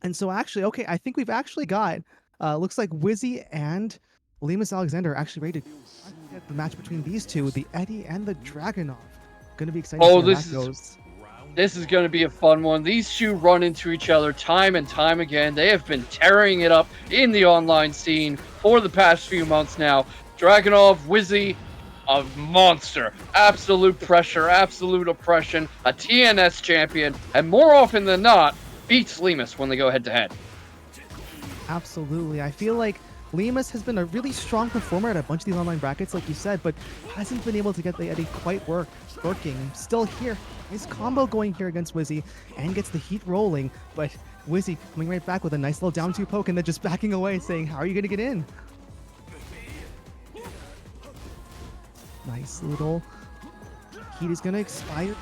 And so actually, okay, I think we've actually got, looks like Wizzy and Lemus Alexander are actually ready to get the match between these two, the Eddie and the Dragunov. Gonna be exciting to see Oh, how that goes. this is going to be a fun one. These two run into each other time and time again. They have been tearing it up in the online scene for the past few months now. Dragunov, Wizzy, a monster. Absolute pressure, absolute oppression, a TNS champion, and more often than not, beats Lemus when they go head to head. Absolutely. I feel like Lemus has been a really strong performer at a bunch of these online brackets, like you said, but hasn't been able to get the Eddie quite working. Still here. Nice combo going here against Wizzy and gets the heat rolling, but Wizzy coming right back with a nice little down two poke and then just backing away saying, how are you going to get in? Nice little heat is going to expire,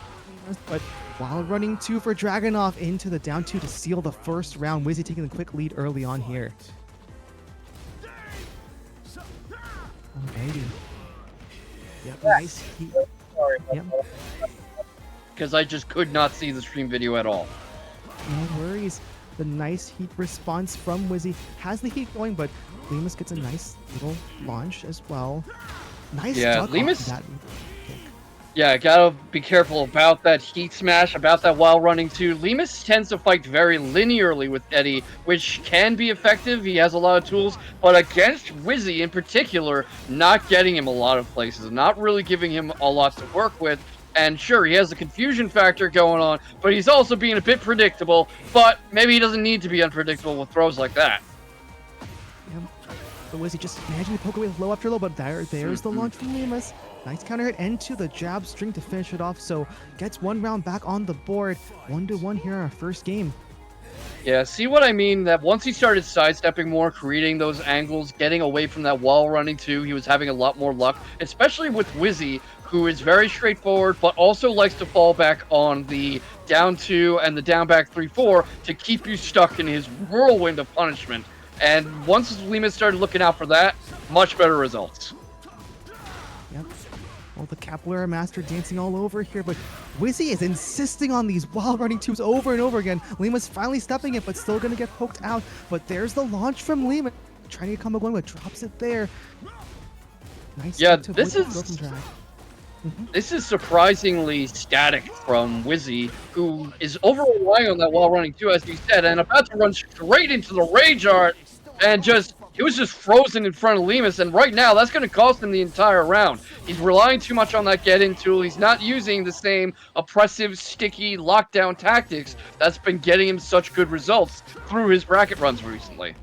but while running two for Dragunov into the down two to seal the first round, Wizzy taking the quick lead early on here. Alrighty. Yep, nice heat. Sorry. Yep. Because I just could not see the stream video at all. No worries. The nice heat response from Wizzy has the heat going, but Lemus gets a nice little launch as well. Nice duck off that kick. Yeah, gotta be careful about that heat smash, about that while running too. Lemus tends to fight very linearly with Eddie, which can be effective. He has a lot of tools, but against Wizzy in particular, not getting him a lot of places, not really giving him a lot to work with. And sure, he has the confusion factor going on, but he's also being a bit predictable, but maybe he doesn't need to be unpredictable with throws like that. Yep. But Wizzy just managing to poke away with low after low, but there's the launch from Lemus. Nice counter hit into the jab string to finish it off, so gets one round back on the board. 1-1 here in our first game. Yeah, see what I mean? That once he started sidestepping more, creating those angles, getting away from that wall running too, he was having a lot more luck, especially with Wizzy, who is very straightforward, but also likes to fall back on the down 2 and the down back 3-4 to keep you stuck in his whirlwind of punishment. And once Lemus started looking out for that, much better results. Yep. Well, the Capoeira Master dancing all over here, but Wizzy is insisting on these wild running tubes over and over again. Lima's finally stepping it, but still going to get poked out. But there's the launch from Lima. Trying to get combo going, but drops it there. Nice. Yeah, this is surprisingly static from Wizzy, who is over-relying on that while running too, as you said, and about to run straight into the Rage Art, and he was just frozen in front of Lemus, and right now, that's going to cost him the entire round. He's relying too much on that get-in tool. He's not using the same oppressive, sticky, lockdown tactics that's been getting him such good results through his bracket runs recently.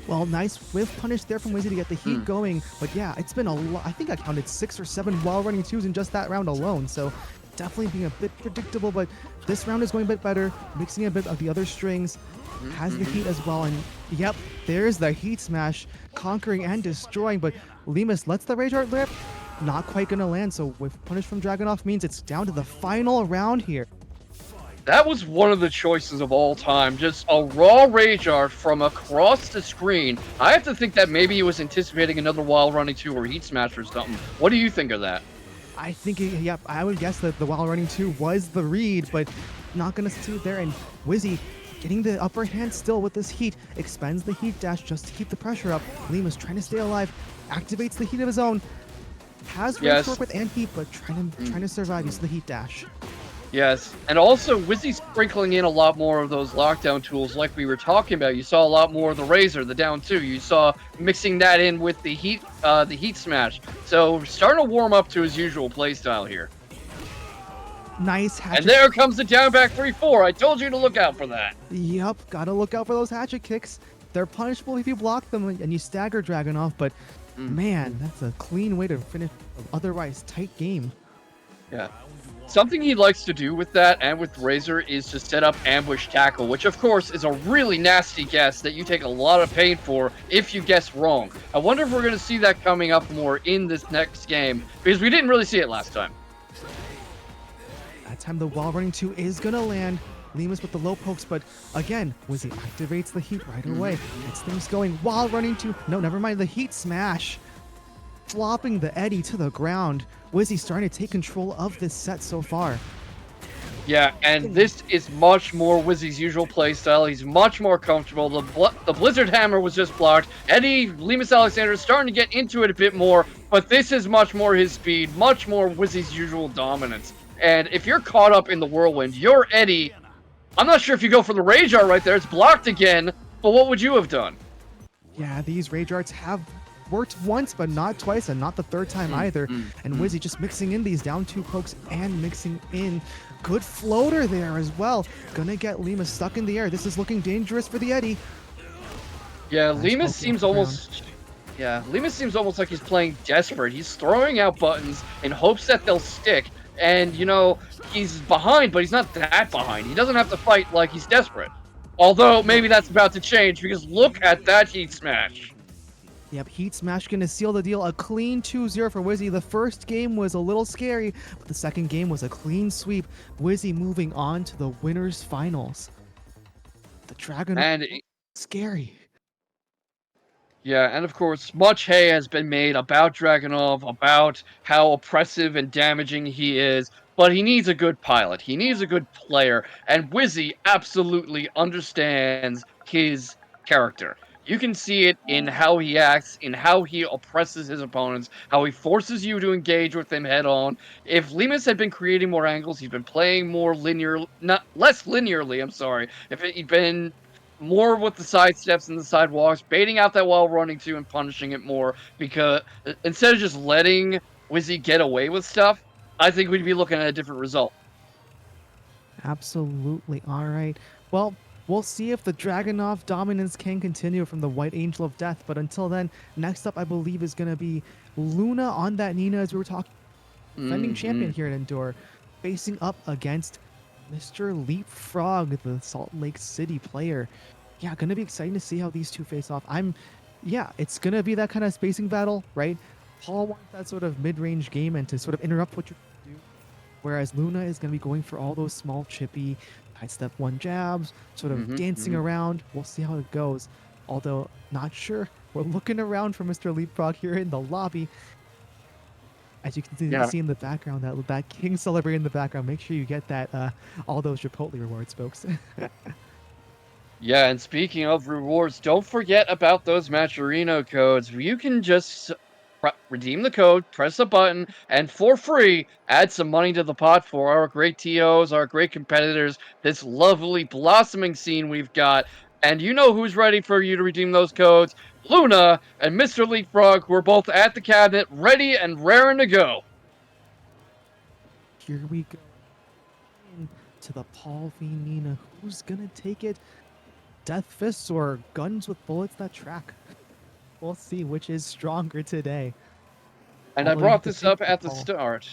Well, nice whiff punish there from Wizzy to get the heat going. But yeah, it's been a lot. I think I counted 6 or 7 while running twos in just that round alone. So definitely being a bit predictable, but this round is going a bit better. Mixing a bit of the other strings. Has the heat as well. And yep, there's the heat smash. Conquering and destroying. But Lemus lets the Rage Art rip. Not quite going to land. So with punish from Dragunov means it's down to the final round here. That was one of the choices of all time. Just a raw Rage Art from across the screen. I have to think that maybe he was anticipating another Wild Running 2 or Heat Smash or something. What do you think of that? I think, yep, I would guess that the Wild Running 2 was the read, but not going to see it there. And Wizzy getting the upper hand still with this heat. Expends the heat dash just to keep the pressure up. Lima's trying to stay alive. Activates the heat of his own. Has range to work with and heat, but trying to survive. Uses the heat dash. Yes, and also Wizzy's sprinkling in a lot more of those lockdown tools like we were talking about. You saw a lot more of the Razor, the down 2. You saw mixing that in with the heat smash. So starting to warm up to his usual playstyle here. Nice hatchet. And there comes the down back 3-4. I told you to look out for that. Yep, gotta look out for those hatchet kicks. They're punishable if you block them and you stagger Dragunov, but man, that's a clean way to finish an otherwise tight game. Yeah. Something he likes to do with that and with Razor is to set up ambush tackle, which of course is a really nasty guess that you take a lot of pain for if you guess wrong. I wonder if we're going to see that coming up more in this next game, because we didn't really see it last time. That time the wall running 2 is going to land. Lemus with the low pokes, but again, Wizzy activates the heat right away. Gets things going while running 2. No, never mind, the heat smash. Flopping the Eddie to the ground. Wizzy starting to take control of this set so far. Yeah, and this is much more Wizzy's usual playstyle. He's much more comfortable. The Blizzard Hammer was just blocked. Eddie, Lemus Alexander is starting to get into it a bit more, but this is much more his speed, much more Wizzy's usual dominance. And if you're caught up in the whirlwind, you're Eddie. I'm not sure if you go for the Rage Art right there. It's blocked again, but what would you have done? Yeah, these Rage Arts have worked once, but not twice, and not the third time either. And Wizzy just mixing in these down 2 pokes and mixing in good floater there as well. Gonna get Lima stuck in the air. This is looking dangerous for the Eddie. Yeah, Nice Lemus poke seems off the almost. Yeah, Lemus seems almost like he's playing desperate. He's throwing out buttons in hopes that they'll stick. And, you know, he's behind, but he's not that behind. He doesn't have to fight like he's desperate. Although, maybe that's about to change, because look at that Heat Smash. Yep, Heat Smash gonna seal the deal. A clean 2-0 for Wizzy. The first game was a little scary, but the second game was a clean sweep. Wizzy moving on to the winners finals. The Dragon And scary. yeah, and of course, much hay has been made about Dragunov, about how oppressive and damaging he is, but he needs a good pilot. He needs a good player, and Wizzy absolutely understands his character. You can see it in how he acts, in how he oppresses his opponents, how he forces you to engage with him head on. If Lemus had been creating more angles, he's been playing more linear, not less linearly, I'm sorry. If he'd been more with the side steps and the sidewalks, baiting out that while running to and punishing it more, because instead of just letting Wizzy get away with stuff, I think we'd be looking at a different result. Absolutely. All right. Well, we'll see if the Dragonov dominance can continue from the White Angel of Death. But until then, next up, I believe, is going to be Luna on that Nina, as we were talking. Defending champion here at Endure, facing up against Mr. Leapfrog, the Salt Lake City player. Yeah, gonna be exciting to see how these two face off. Yeah, it's gonna be that kind of spacing battle, right? Paul wants that sort of mid-range game and to sort of interrupt what you're do, whereas Luna is gonna be going for all those small, chippy, sidestep one jabs, sort of dancing around. We'll see how it goes. Although, not sure. We're looking around for Mr. Leapfrog here in the lobby. As you can see in the background, that king celebrating in the background. Make sure you get that all those Chipotle rewards, folks. Yeah, and speaking of rewards, don't forget about those Matcherino codes. You can just redeem the code, press a button, and for free, add some money to the pot for our great TOs, our great competitors, this lovely blossoming scene we've got. And you know who's ready for you to redeem those codes? Luna and Mr. Leapfrog, who are both at the cabinet, ready and raring to go. Here we go. To the Paul v. Nina. Who's gonna take it? Death fists or guns with bullets that track? We'll see which is stronger today. And I brought this up at the start.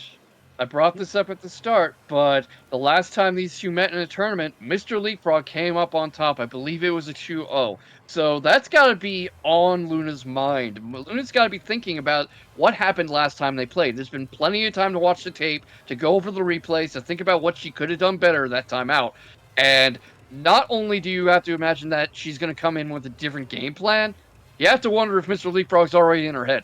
But the last time these two met in a tournament, Mr. Leapfrog came up on top. I believe it was a 2-0. So that's got to be on Luna's mind. Luna's got to be thinking about what happened last time they played. There's been plenty of time to watch the tape, to go over the replays, to think about what she could have done better that time out. And not only do you have to imagine that she's going to come in with a different game plan, you have to wonder if Mr. Leapfrog's already in her head.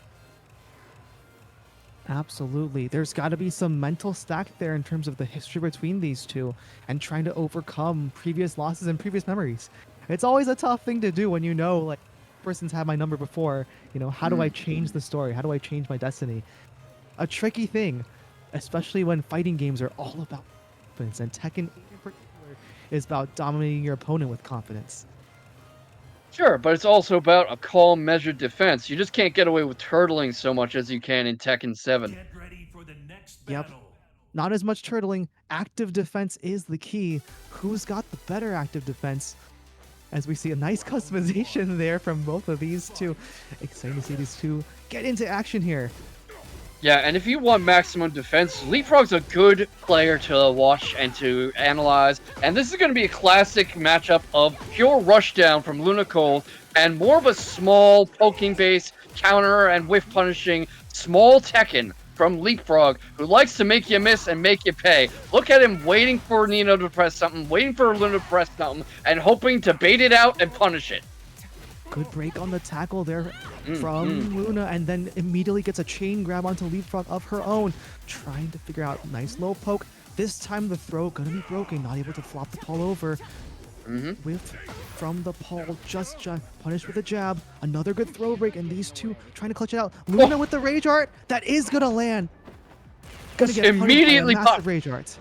Absolutely. There's got to be some mental stack there in terms of the history between these two and trying to overcome previous losses and previous memories. It's always a tough thing to do when you know, like, person's had my number before. You know, how do I change the story? How do I change my destiny? A tricky thing, especially when fighting games are all about confidence, and Tekken in particular is about dominating your opponent with confidence. Sure, but it's also about a calm, measured defense. You just can't get away with turtling so much as you can in Tekken 7. Get ready for the next Yep. battle. Not as much turtling. Active defense is the key. Who's got the better active defense? As we see a nice customization there from both of these two. Exciting to see these two get into action here. Yeah, and if you want maximum defense, Leapfrog's a good player to watch and to analyze. And this is going to be a classic matchup of pure rushdown from Luna Cold and more of a small poking base, counter and whiff punishing small Tekken from Leapfrog, who likes to make you miss and make you pay. Look at him waiting for Nino to press something, waiting for Luna to press something, and hoping to bait it out and punish it. Good break on the tackle there from Luna, and then immediately gets a chain grab onto Leapfrog of her own, trying to figure out nice low poke. This time the throw gonna be broken, not able to flop the Paul over. Whiff from the Paul, just punished with a jab. Another good throw break, and these two trying to clutch it out. Luna with the Rage Art, that is gonna land. Gonna get immediately punished by a massive Rage Art.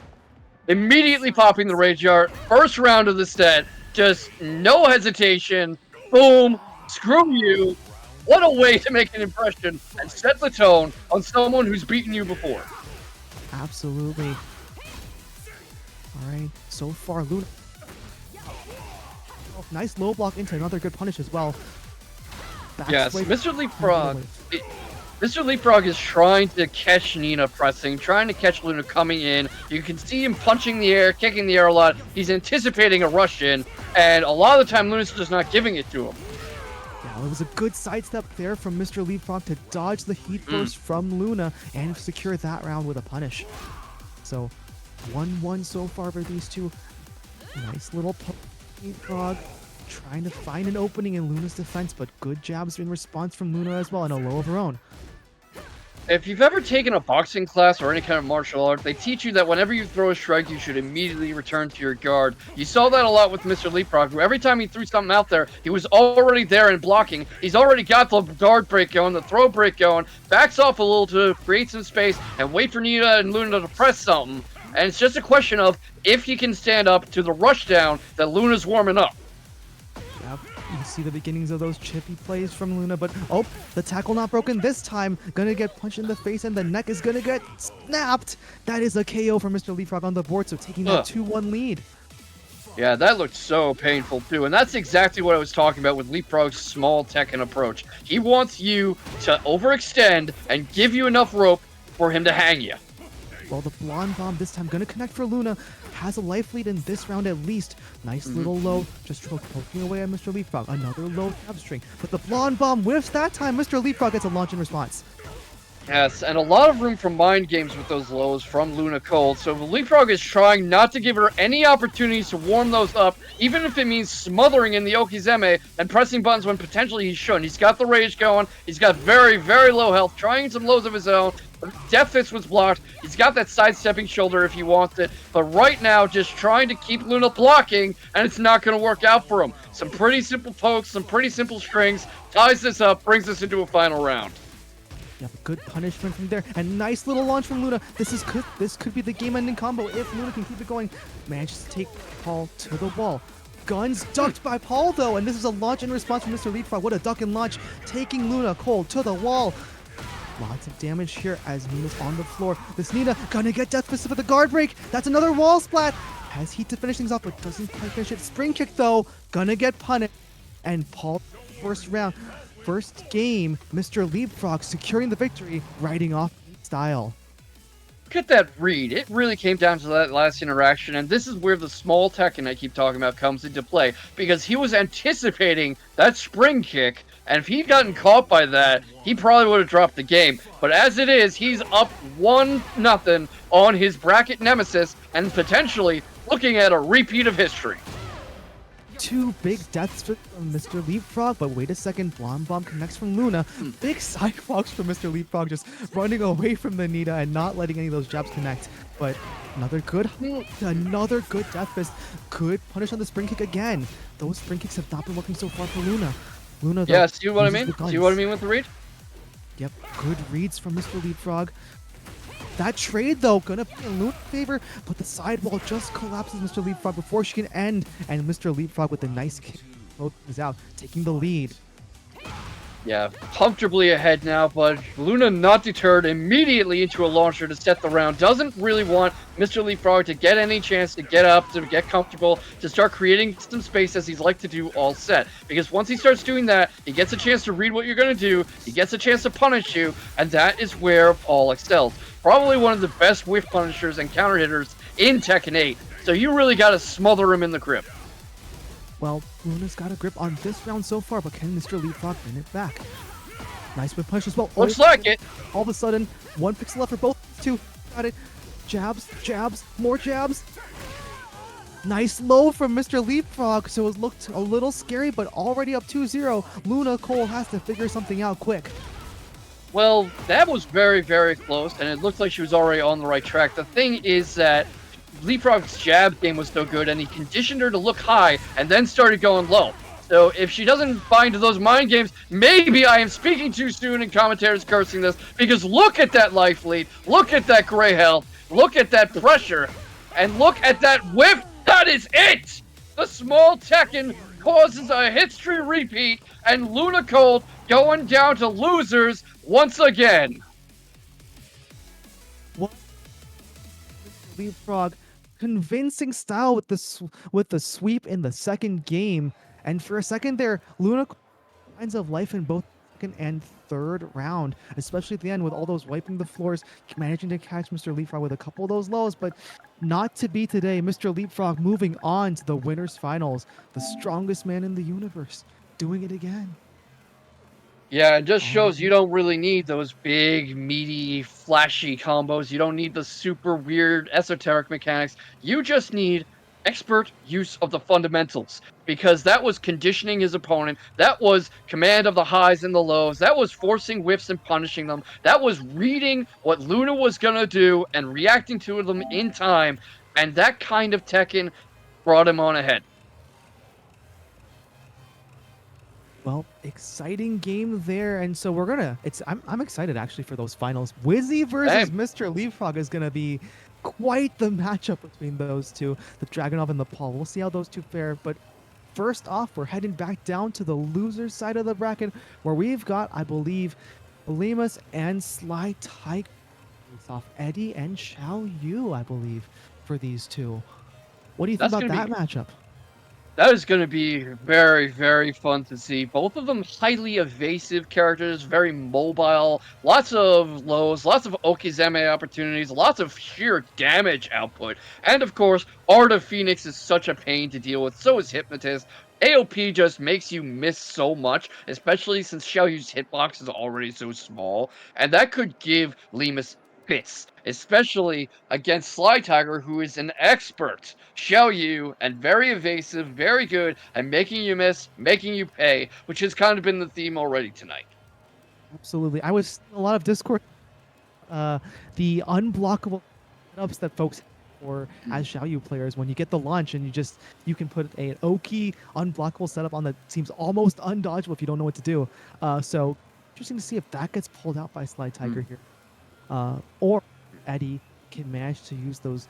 Immediately popping the Rage Art. First round of the set. Just no hesitation. Boom. Screw you. What a way to make an impression and set the tone on someone who's beaten you before. Absolutely. All right, so far Luna. Oh, nice low block into another good punish as well. Yes, Mr. Leapfrog. Mr. Leapfrog is trying to catch Nina pressing, trying to catch Luna coming in. You can see him punching the air, kicking the air a lot. He's anticipating a rush in, and a lot of the time Luna's just not giving it to him. Yeah, it was a good sidestep there from Mr. Leapfrog to dodge the heat burst from Luna and secure that round with a punish. So 1-1 so far for these two. Nice little Leapfrog trying to find an opening in Luna's defense, but good jabs in response from Luna as well, and a low of her own. If you've ever taken a boxing class or any kind of martial art, they teach you that whenever you throw a strike, you should immediately return to your guard. You saw that a lot with Mr. Leapfrog, who every time he threw something out there, he was already there and blocking. He's already got the guard break going, the throw break going, backs off a little to create some space, and wait for Nina and Luna to press something. And it's just a question of if he can stand up to the rush down that Luna's warming up. Yep, you see the beginnings of those chippy plays from Luna, but oh, the tackle not broken this time. Gonna get punched in the face, and the neck is gonna get snapped. That is a KO for Mr. Leapfrog on the board, so taking that 2-1 lead. Yeah, that looked so painful too, and that's exactly what I was talking about with Leapfrog's small Tekken approach. He wants you to overextend and give you enough rope for him to hang you. Well, the Blonde Bomb this time gonna connect for Luna. Has a life lead in this round at least. Nice little low, just poking away at Mr. Leapfrog. Another low jab string, but the Blonde Bomb whiffs that time. Mr. Leapfrog gets a launch in response. Yes, and a lot of room for mind games with those lows from Luna Cold, so the Leapfrog is trying not to give her any opportunities to warm those up, even if it means smothering in the Okizeme and pressing buttons when potentially he shouldn't. He's got the rage going, he's got very, very low health, trying some lows of his own. Death Fist was blocked, he's got that sidestepping shoulder if he wants it, but right now just trying to keep Luna blocking, and it's not going to work out for him. Some pretty simple pokes, some pretty simple strings, ties this up, brings us into a final round. Yeah, good punishment from there, and nice little launch from Luna. This could be the game-ending combo if Luna can keep it going. Manages to take Paul to the wall. Guns ducked by Paul though, and this is a launch in response from Mr. Leapfrog. What a duck and launch, taking Luna Cold to the wall. Lots of damage here as Nina's on the floor. This Nina gonna get Death Fist with the guard break. That's another wall splat. Has heat to finish things off, but doesn't quite finish it. Spring kick though, gonna get punished. And Paul, first round. First game, Mr. Leapfrog securing the victory, riding off style. Look at that read. It really came down to that last interaction, and this is where the small Tekken I keep talking about comes into play, because he was anticipating that spring kick, and if he'd gotten caught by that, he probably would have dropped the game. But as it is, he's up 1-0 on his bracket nemesis, and potentially looking at a repeat of history. Two big deaths from Mr. Leapfrog, but wait a second, Blonde Bomb connects from Luna. Big sidewalks from Mr. Leapfrog, just running away from the Nita and not letting any of those jabs connect. But another good Death Fist. Could punish on the spring kick again. Those spring kicks have not been working so far for Luna. Luna, though, yeah, see what I mean? See what I mean with the read? Yep, good reads from Mr. Leapfrog. That trade, though, gonna be in Luna's favor, but the sidewall just collapses Mr. Leapfrog before she can end, and Mr. Leapfrog with a nice kick is out, taking the lead. Yeah, comfortably ahead now, but Luna not deterred, immediately into a launcher to set the round. Doesn't really want Mr. Leapfrog to get any chance to get up, to get comfortable, to start creating some space as he's like to do all set. Because once he starts doing that, he gets a chance to read what you're going to do, he gets a chance to punish you, and that is where Paul excels. Probably one of the best whiff punishers and counter hitters in Tekken 8, so you really got to smother him in the grip. Well, Luna's got a grip on this round so far, but can Mr. Leapfrog bring it back? Nice whip punch as well. Looks like it. All of a sudden, one pixel left for both two. Got it. Jabs, jabs, more jabs. Nice low from Mr. Leapfrog, so it looked a little scary, but already up 2-0. Luna Cole has to figure something out quick. Well, that was very, very close, and it looked like she was already on the right track. The thing is that Leapfrog's jab game was so good, and he conditioned her to look high and then started going low. So if she doesn't find those mind games, maybe I am speaking too soon and commentators cursing this, because look at that life lead, look at that gray health, look at that pressure, and look at that whip. That is it! The small Tekken causes a history repeat, and Luna Cold going down to losers once again. What? Leapfrog, convincing style with the sweep in the second game, and for a second there, Luna finds of life in both second and third round, especially at the end with all those wiping the floors, managing to catch Mr. Leapfrog with a couple of those lows, but not to be today. Mr. Leapfrog moving on to the winners finals, the strongest man in the universe, doing it again. Yeah, it just shows you don't really need those big, meaty, flashy combos. You don't need the super weird, esoteric mechanics. You just need expert use of the fundamentals, because that was conditioning his opponent. That was command of the highs and the lows. That was forcing whiffs and punishing them. That was reading what Luna was going to do and reacting to them in time. And that kind of Tekken brought him on ahead. Well, exciting game there, and so we're gonna. I'm excited actually for those finals. Wizzy versus Mr. Leapfrog is gonna be quite the matchup between those two, the Dragunov and the Paul. We'll see how those two fare. But first off, we're heading back down to the loser side of the bracket, where we've got, I believe, Lemus and Sly Tiger. It's off Eddie and Xiao Yu, I believe, for these two. What do you think about that matchup? That is going to be very, very fun to see. Both of them highly evasive characters, very mobile, lots of lows, lots of Okizeme opportunities, lots of sheer damage output. And of course, Art of Phoenix is such a pain to deal with, so is Hypnotist. AOP just makes you miss so much, especially since Xiao Yu's hitbox is already so small. And that could give Lemus fits, especially against Sly Tiger, who is an expert Xiao Yu and very evasive, very good at making you miss, making you pay, which has kind of been the theme already tonight. Absolutely. I was a lot of Discord, the unblockable setups that folks or as Xiao Yu players, when you get the launch and you can put an Oki unblockable setup on that seems almost undodgeable if you don't know what to do. So interesting to see if that gets pulled out by Sly Tiger here. Or Eddie can manage to use those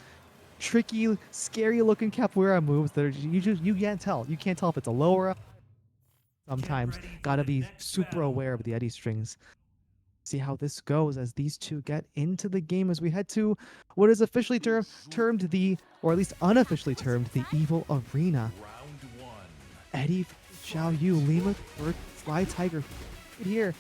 tricky, scary-looking capoeira moves that are, you can't tell. You can't tell if it's a lower up. Sometimes gotta be super aware of the Eddie strings. See how this goes as these two get into the game as we head to what is officially termed the, or at least unofficially termed, the Evil Arena. Eddie, Xiao Yu, Lima, versus Sly Tiger here.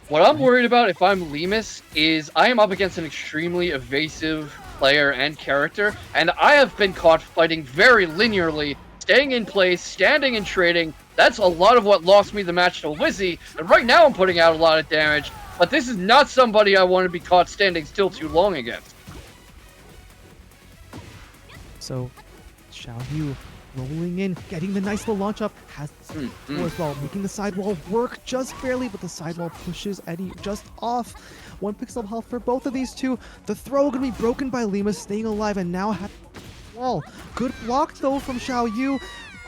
What I'm worried about if I'm Lemus is I am up against an extremely evasive player and character, and I have been caught fighting very linearly, staying in place, standing and trading. That's a lot of what lost me the match to Wizzy, and right now I'm putting out a lot of damage, but this is not somebody I want to be caught standing still too long against. So, Xiao Yu rolling in, getting the nice little launch up, has as well, making the sidewall work just barely, but the sidewall pushes Eddie just off. 1 pixel of health for both of these two. The throw gonna be broken by Lima, staying alive, and now has wall. Good block though from Xiao Yu.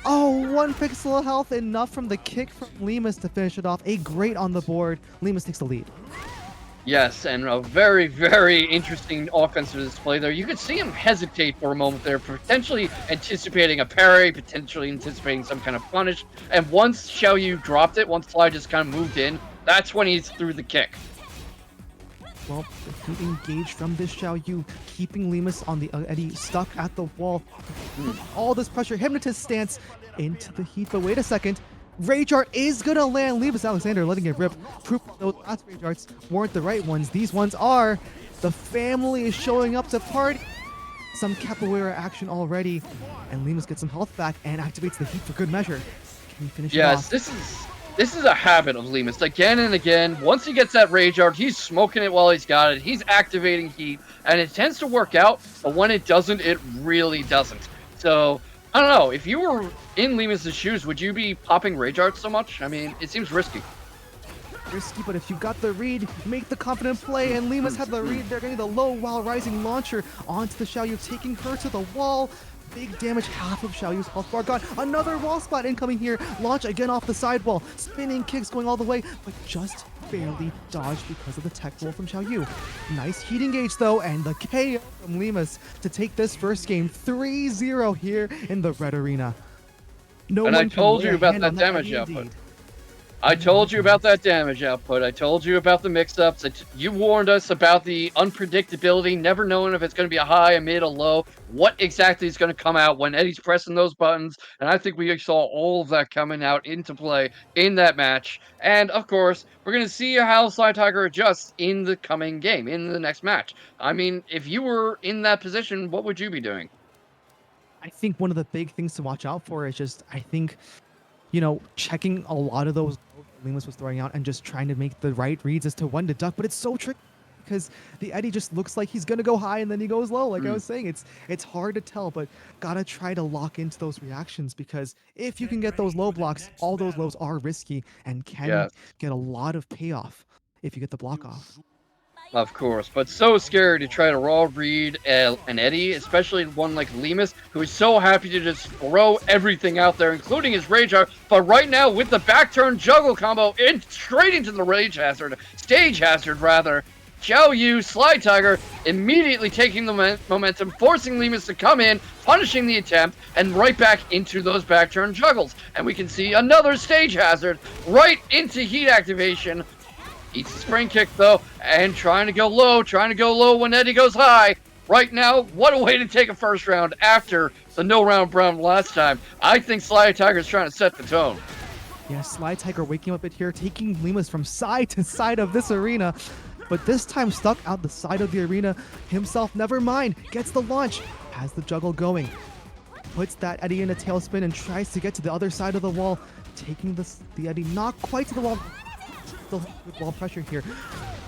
Oh, 1 pixel of health, enough from the kick from Lemus to finish it off. A great on the board. Lemus takes the lead. Yes, and a very, very interesting offensive display there. You could see him hesitate for a moment there, potentially anticipating a parry, potentially anticipating some kind of punish. And once Xiao Yu dropped it, once Fly just kind of moved in, that's when he threw the kick. Well, good engage from this Xiao Yu, keeping Lemus on the Eddie stuck at the wall. All this pressure, Hypnotist stance into the heat, but wait a second. Rage Art is gonna land. Lemus Alexander letting it rip. Proof those last Rage Arts weren't the right ones. These ones are. The family is showing up to party. Some capoeira action already. And Lemus gets some health back and activates the heat for good measure. Can he finish it off? Yes, this is a habit of Lemus. Again and again, once he gets that Rage Art, he's smoking it while he's got it. He's activating heat, and it tends to work out, but when it doesn't, it really doesn't. So, I don't know. If you were in Lemus' shoes, would you be popping Rage Art so much? I mean, it seems risky. risky, but if you got the read, make the confident play, and Limas had the read. They're getting the low while rising launcher onto the Xiaoyu, taking her to the wall. Big damage, half of Xiaoyu's health bar gone. Another wall splat incoming here. Launch again off the sidewall. Spinning kicks going all the way, but just barely dodged because of the tech roll from Xiaoyu. Nice heat engage though, and the KO from Limas to take this first game 3-0 here in the Red Arena. No And I one can told lay you a about hand that on damage Eddie output. indeed. I told you about that damage output. I told you about the mix-ups. You warned us about the unpredictability, never knowing if it's going to be a high, a mid, a low. What exactly is going to come out when Eddie's pressing those buttons? And I think we saw all of that coming out into play in that match. And, of course, we're going to see how Sly Tiger adjusts in the coming game, in the next match. I mean, if you were in that position, what would you be doing? I think one of the big things to watch out for is just, I think, checking a lot of those Limas was throwing out and just trying to make the right reads as to when to duck. But it's so tricky because the Eddie just looks like he's gonna go high and then he goes low. Like I was saying, it's hard to tell, but gotta try to lock into those reactions because if you can get those low blocks, all those lows are risky and can get a lot of payoff if you get the block off. Of course, but so scary to try to raw read an Eddie, especially one like Limas, who is so happy to just throw everything out there, including his Rage Art. But right now, with the back turn juggle combo, straight into the stage hazard rather, Xiaoyu, Sly Tiger, immediately taking the momentum, forcing Limas to come in, punishing the attempt, and right back into those back turn juggles. And we can see another stage hazard right into heat activation. Eats the spring kick, though, and trying to go low when Eddie goes high. Right now, what a way to take a first round after the no-round brown last time. I think Sly Tiger's trying to set the tone. Yeah, Sly Tiger waking up a bit here, taking Limas from side to side of this arena. But this time stuck out the side of the arena himself. Never mind, gets the launch, has the juggle going. Puts that Eddie in a tailspin and tries to get to the other side of the wall. Taking the Eddie not quite to the wall. Still with wall pressure here.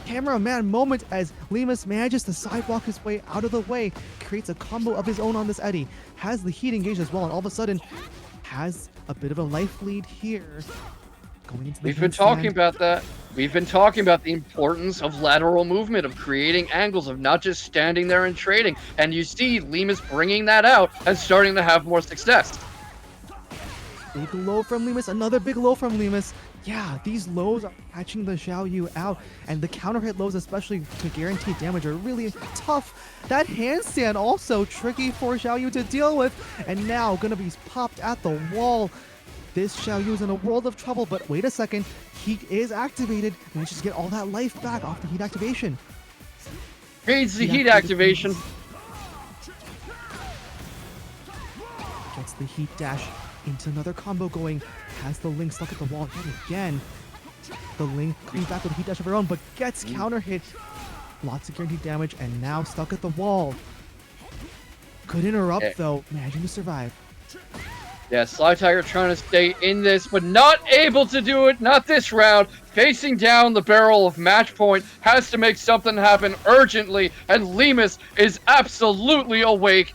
Cameraman moment as Limas manages to sidewalk his way out of the way, creates a combo of his own on this Eddie, has the heat engaged as well, and all of a sudden has a bit of a life lead here. Going into the We've been talking about that. We've been talking about the importance of lateral movement, of creating angles, of not just standing there and trading. And you see Limas bringing that out and starting to have more success. Big low from Limas, another big low from Limas. Yeah, these lows are catching the Xiaoyu out, and the counter hit lows, especially to guarantee damage, are really tough. That handstand also tricky for Xiaoyu to deal with, and now gonna be popped at the wall. This Xiaoyu is in a world of trouble, but wait a second, heat is activated, manages to get all that life back off the heat activation. Reads the heat activation. Gets the heat dash into another combo going, has the Link stuck at the wall yet again. The Link coming back with a heat dash of her own, but gets counter hit. Lots of guaranteed damage, and now stuck at the wall. Could interrupt though, managing to survive. Yeah, Sly Tiger trying to stay in this, but not able to do it, not this round. Facing down the barrel of match point, has to make something happen urgently, and Limas is absolutely awake.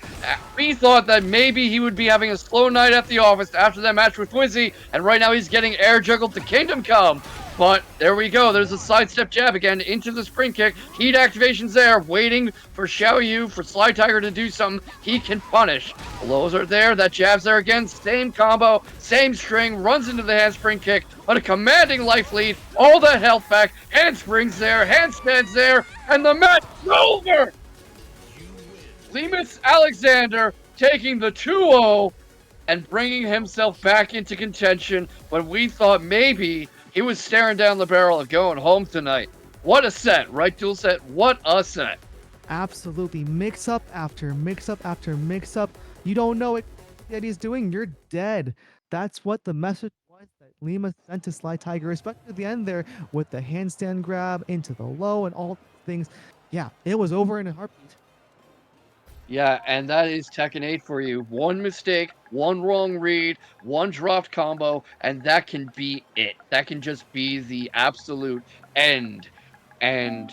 We thought that maybe he would be having a slow night at the office after that match with Wizzy, and right now he's getting air juggled to Kingdom Come. But there we go. There's a sidestep jab again into the spring kick. Heat activation's there, waiting for Xiaoyu, for Sly Tiger to do something he can punish. The lows are there. That jab's there again. Same combo, same string. Runs into the handspring kick, but a commanding life lead. All that health back. Handsprings there, handstands there, and the match is over. Limas Alexander taking the 2-0 and bringing himself back into contention when we thought maybe he was staring down the barrel of going home tonight. What a set, right, Dual Set? What a set. Absolutely. Mix up after mix up after mix up. You don't know what Eddie's doing, you're dead. That's what the message was that Lima sent to Sly Tiger, especially at the end there with the handstand grab into the low and all things. Yeah, it was over in a heartbeat. Yeah, and that is Tekken 8 for you. One mistake, one wrong read, one dropped combo, and that can be it. That can just be the absolute end. And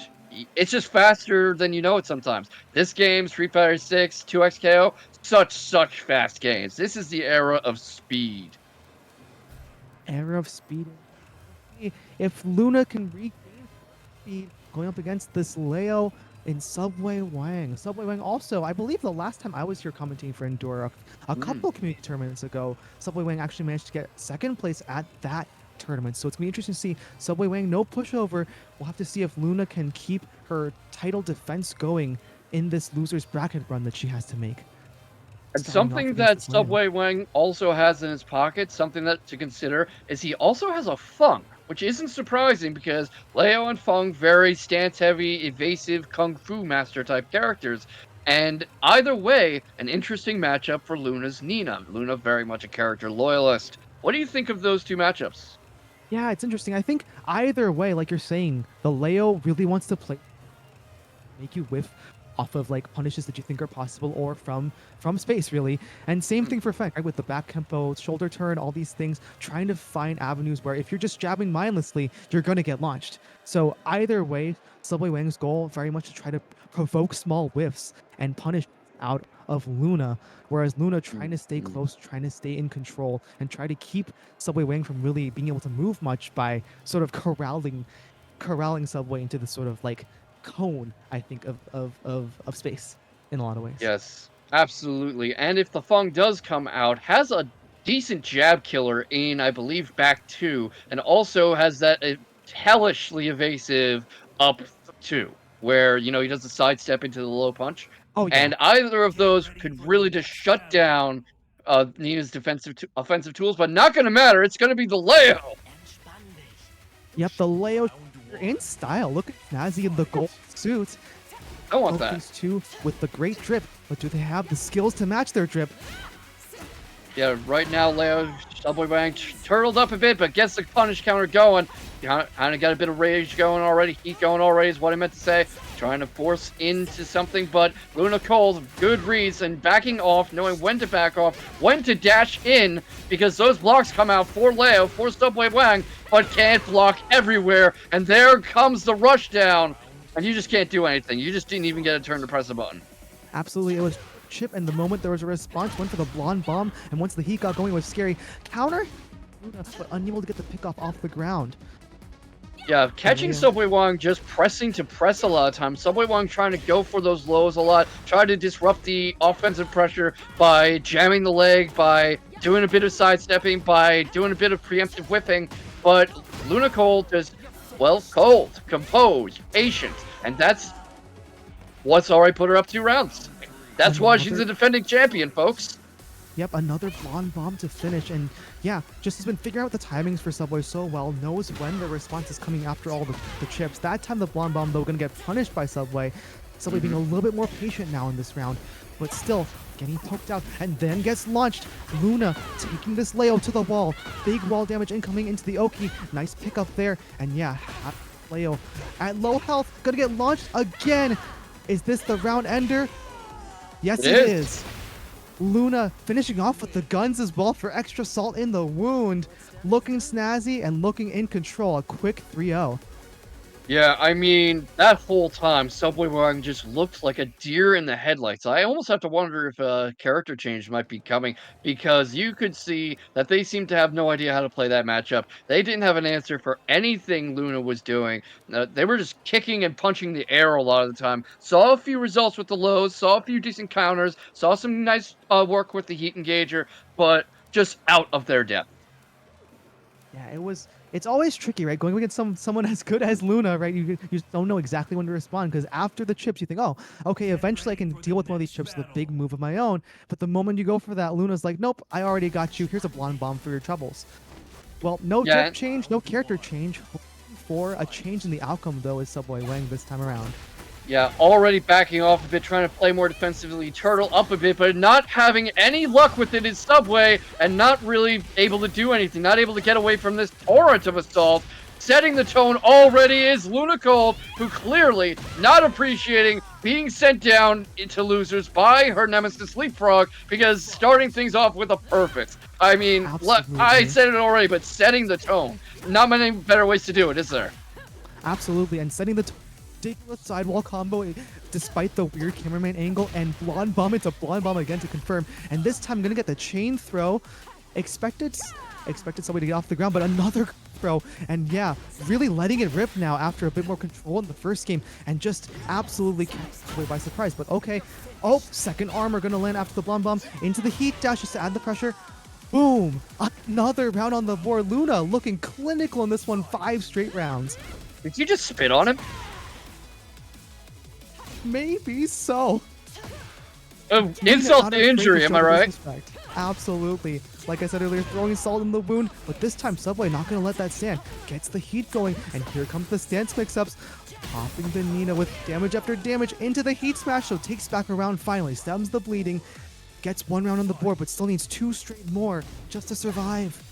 it's just faster than you know it sometimes. This game, Street Fighter 6, 2XKO, such fast games. This is the era of speed. Era of speed. if Luna can regain speed going up against this Leo in Subway Wang. Subway Wang also, I believe the last time I was here commenting for Endura, a Mm. couple community tournaments ago, Subway Wang actually managed to get second place at that tournament. So it's going to be interesting to see Subway Wang, no pushover. We'll have to see if Luna can keep her title defense going in this loser's bracket run that she has to make. And Starting off something against that this Leo. Subway Wang also has in his pocket, something that to consider, is he also has a Feng, which isn't surprising because Leo and Feng very stance-heavy, evasive kung fu master type characters. And either way, an interesting matchup for Luna's Nina. Luna very much a character loyalist. What do you think of those two matchups? Yeah, it's interesting. I think either way, like you're saying, the Leo really wants to play make you whiff off of like punishes that you think are possible or from space really. And same Mm, thing for Feng, right? With the back tempo, shoulder turn, all these things, trying to find avenues where if you're just jabbing mindlessly, you're gonna get launched. So either way, Subway Wang's goal very much to try to provoke small whiffs and punish out of Luna, whereas Luna trying mm, to stay mm. close, trying to stay in control, and try to keep Subway Wang from really being able to move much by sort of corralling Subway into this sort of like cone, I think, of space in a lot of ways. Yes, absolutely. And if the Feng does come out, has a decent jab killer in, I believe, back two, and also has that hellishly evasive up two, where he does the sidestep into the low punch, Oh yeah. and either of those could really just shut down Nina's offensive tools, but not going to matter. It's going to be the Leo. Yep, the Leo in style. Look at Nazi in the gold suit. I want Both that. these two with the great drip, but do they have the skills to match their drip? Yeah, right now Leo Subway Bang turtled up a bit, but gets the punish counter going. Kind of got a bit of rage going already, heat going already is what I meant to say. Trying to force into something, but Luna Cole's good reads and backing off, knowing when to back off, when to dash in, because those blocks come out for Leo, for Subway Wang, but can't block everywhere. And there comes the rush down, and you just can't do anything. You just didn't even get a turn to press a button. Absolutely, it was chip, and the moment there was a response, went for the blonde bomb, and once the heat got going, it was scary. Counter, but unable to get the pick off the ground. Yeah, catching Leo. Subway Wang just pressing to press a lot of times. Subway Wang trying to go for those lows a lot, try to disrupt the offensive pressure by jamming the leg, by doing a bit of sidestepping, by doing a bit of preemptive whipping. But Luna Cole just, well, cold, composed, patient, and that's what's already put her up 2 rounds. That's why she's the defending champion, folks. Yep, another blonde bomb to finish, and yeah, just has been figuring out the timings for Subway so well, knows when the response is coming after all the chips. That time the blonde bomb, though, gonna get punished by Subway. Subway being a little bit more patient now in this round, but still getting poked out, and then gets launched. Luna taking this Leo to the wall. Big wall damage incoming into the Oki. Nice pickup there, and yeah, Leo at low health, gonna get launched again. Is this the round ender? Yes, it is. Luna finishing off with the guns as well for extra salt in the wound. Looking snazzy and looking in control. A quick 3-0. Yeah, I mean, that whole time, Subway Wang just looked like a deer in the headlights. I almost have to wonder if a character change might be coming because you could see that they seemed to have no idea how to play that matchup. They didn't have an answer for anything Luna was doing. They were just kicking and punching the air a lot of the time. Saw a few results with the lows, saw a few decent counters, saw some nice work with the heat engager, but just out of their depth. Yeah, it's always tricky, right? Going against someone as good as Luna, right? You just don't know exactly when to respond because after the chips, you think, oh, okay, eventually I can deal with one of these chips with a big move of my own. But the moment you go for that, Luna's like, nope, I already got you. Here's a blonde bomb for your troubles. Well, no Yeah, drip change, no character change. For a change in the outcome, though, is Subway Wang this time around. Yeah, already backing off a bit, trying to play more defensively, turtle up a bit, but not having any luck with it in Subway, and not really able to do anything, not able to get away from this torrent of assault. Setting the tone already is Luna Cold, who clearly not appreciating being sent down into losers by her nemesis Leapfrog, because starting things off with a perfect. I mean, I said it already, but setting the tone. Not many better ways to do it, is there? Absolutely, and setting the ridiculous sidewall combo despite the weird cameraman angle, and blonde bomb into blonde bomb again to confirm. And this time, I'm gonna get the chain throw. Expected somebody to get off the ground, but another throw. And yeah, really letting it rip now after a bit more control in the first game and just absolutely catch Subway by surprise. But okay. Oh, second armor gonna land after the Blum Bum into the heat dash just to add the pressure. Boom! Another round on the board. Luna looking clinical in this one, 5 straight rounds. Did you just spit on him? Maybe so. Insult to injury, am I right? Absolutely. Like I said earlier, throwing salt in the wound, but this time Subway not going to let that stand. Gets the heat going, and here comes the stance mix-ups. Popping the Nina with damage after damage into the heat smash, so takes back a round finally, stems the bleeding, gets 1 round on the board, but still needs 2 straight more just to survive.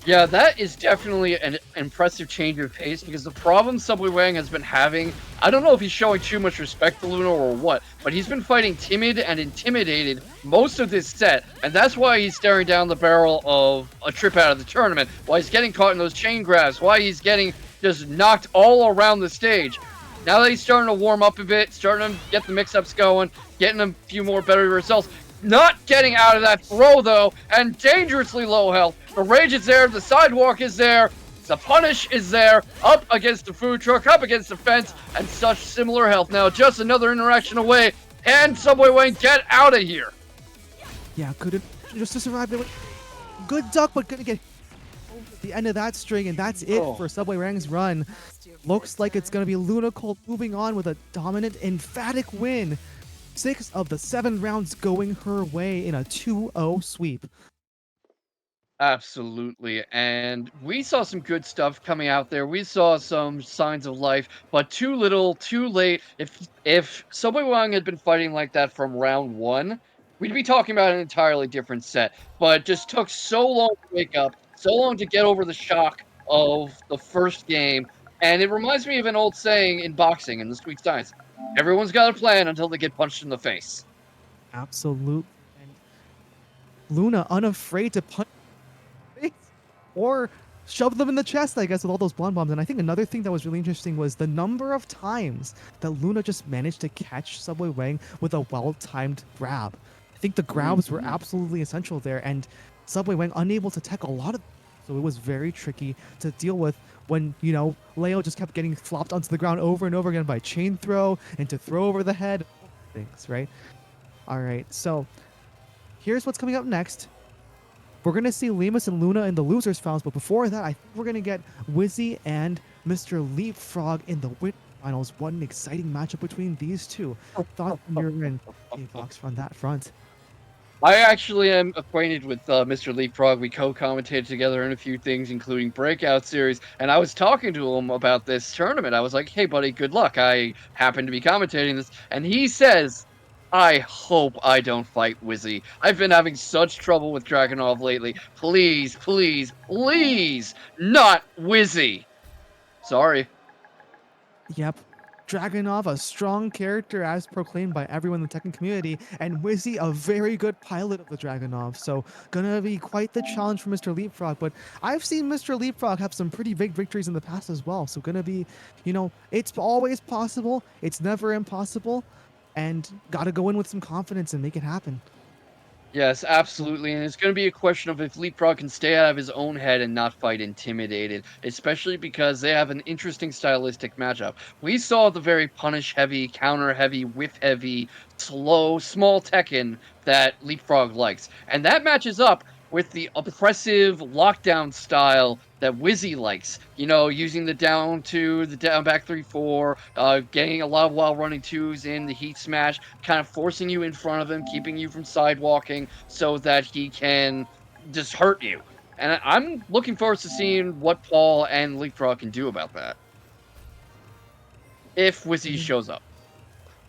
Yeah, that is definitely an impressive change of pace, because the problem Subway Wang has been having, I don't know if he's showing too much respect to Luna or what, but he's been fighting timid and intimidated most of this set, and that's why he's staring down the barrel of a trip out of the tournament, why he's getting caught in those chain grabs, why he's getting just knocked all around the stage. Now that he's starting to warm up a bit, starting to get the mix-ups going, getting a few more better results, not getting out of that throw, though, and dangerously low health. The rage is there, the sidewalk is there, the punish is there, up against the food truck, up against the fence, and such similar health. Now, just another interaction away, and Subway Wayne, get out of here! Yeah, couldn't just to survive. Good duck, but gonna get the end of that string, and that's it for Subway Wang's run. Looks like it's gonna be Luna Colt moving on with a dominant, emphatic win. 6 of the 7 rounds going her way in a 2-0 sweep. Absolutely, and we saw some good stuff coming out there. We saw some signs of life, but too little, too late. If Subway Wang had been fighting like that from round 1, we'd be talking about an entirely different set. But it just took so long to wake up, so long to get over the shock of the first game, and it reminds me of an old saying in boxing in the Squeak Science. Everyone's got a plan until they get punched in the face. Absolute. And Luna unafraid to punch or shove them in the chest, I guess, with all those blonde bombs. And I think another thing that was really interesting was the number of times that Luna just managed to catch Subway Wang with a well-timed grab. I think the grabs were absolutely essential there, and Subway Wang unable to tech a lot of, so it was very tricky to deal with when, you know, Leo just kept getting flopped onto the ground over and over again by chain throw and to throw over the head things, right? All right, so here's what's coming up next. We're going to see Lemus and Luna in the losers finals, but before that, I think we're going to get Wizzy and Mr. Leapfrog in the win finals. What an exciting matchup between these two. Thoughts from your end, K-Box, on that front? I actually am acquainted with Mr. Leapfrog. We co-commentated together in a few things, including Breakout Series, and I was talking to him about this tournament. I was like, hey, buddy, good luck. I happen to be commentating this, and he says, I hope I don't fight Wizzy. I've been having such trouble with Dragunov lately. Please, please, please, not Wizzy. Sorry. Yep. Dragunov, a strong character as proclaimed by everyone in the Tekken community, and Wizzy, a very good pilot of the Dragunov. So, gonna be quite the challenge for Mr. Leapfrog, but I've seen Mr. Leapfrog have some pretty big victories in the past as well. So, gonna be, you know, it's always possible, it's never impossible, and gotta go in with some confidence and make it happen. Yes, absolutely, and it's going to be a question of if Leapfrog can stay out of his own head and not fight intimidated, especially because they have an interesting stylistic matchup. We saw the very punish-heavy, counter-heavy, whiff-heavy, slow, small Tekken that Leapfrog likes, and that matches up with the oppressive lockdown style that Wizzy likes. You know, using the down 2, the down back 3-4, getting a lot of while running 2s in, the heat smash, kind of forcing you in front of him, keeping you from sidewalking so that he can just hurt you. And I'm looking forward to seeing what Paul and Leapfrog can do about that. If Wizzy shows up.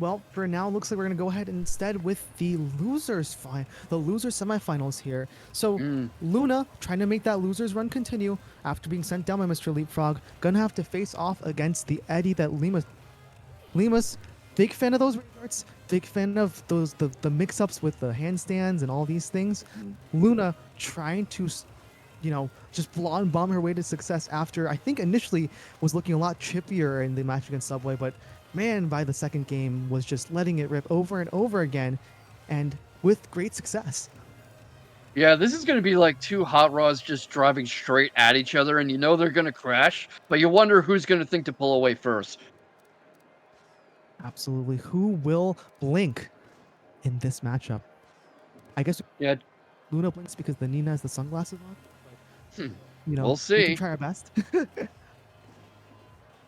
Well, for now, looks like we're gonna go ahead instead with the losers semifinals here. So Luna trying to make that losers run continue after being sent down by Mr. Leapfrog, gonna have to face off against the Eddie that Lemus, big fan of those restarts, big fan of those the mix-ups with the handstands and all these things. Luna trying to, you know, just blonde bomb her way to success after I think initially was looking a lot chippier in the match against Subway, but man, by the second game was just letting it rip over and over again, and with great success. Yeah, this is going to be like two hot rods just driving straight at each other, and you know they're going to crash, but you wonder who's going to think to pull away first. Absolutely. Who will blink in this matchup? I guess Yeah, Luna blinks because the Nina has the sunglasses on. hmm, You know, we'll we can see. try our best.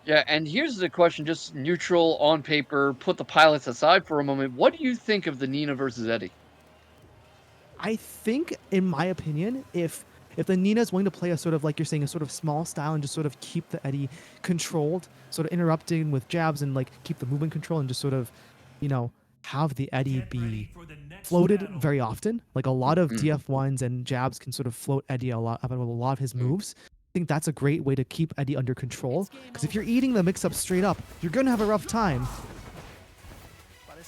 Yeah, and here's the question, just neutral on paper, put the pilots aside for a moment. What do you think of the Nina versus Eddie? I think, in my opinion, if the Nina is willing to play a sort of like you're saying a sort of small style and just sort of keep the Eddie controlled, sort of interrupting with jabs and like keep the movement control and just sort of, you know, have the Eddie be floated very often. Like a lot of Mm, DF1s and jabs can sort of float Eddie a lot about a lot of his mm. moves. I think that's a great way to keep Eddie under control. Because if you're eating the mix up straight up, you're gonna have a rough time.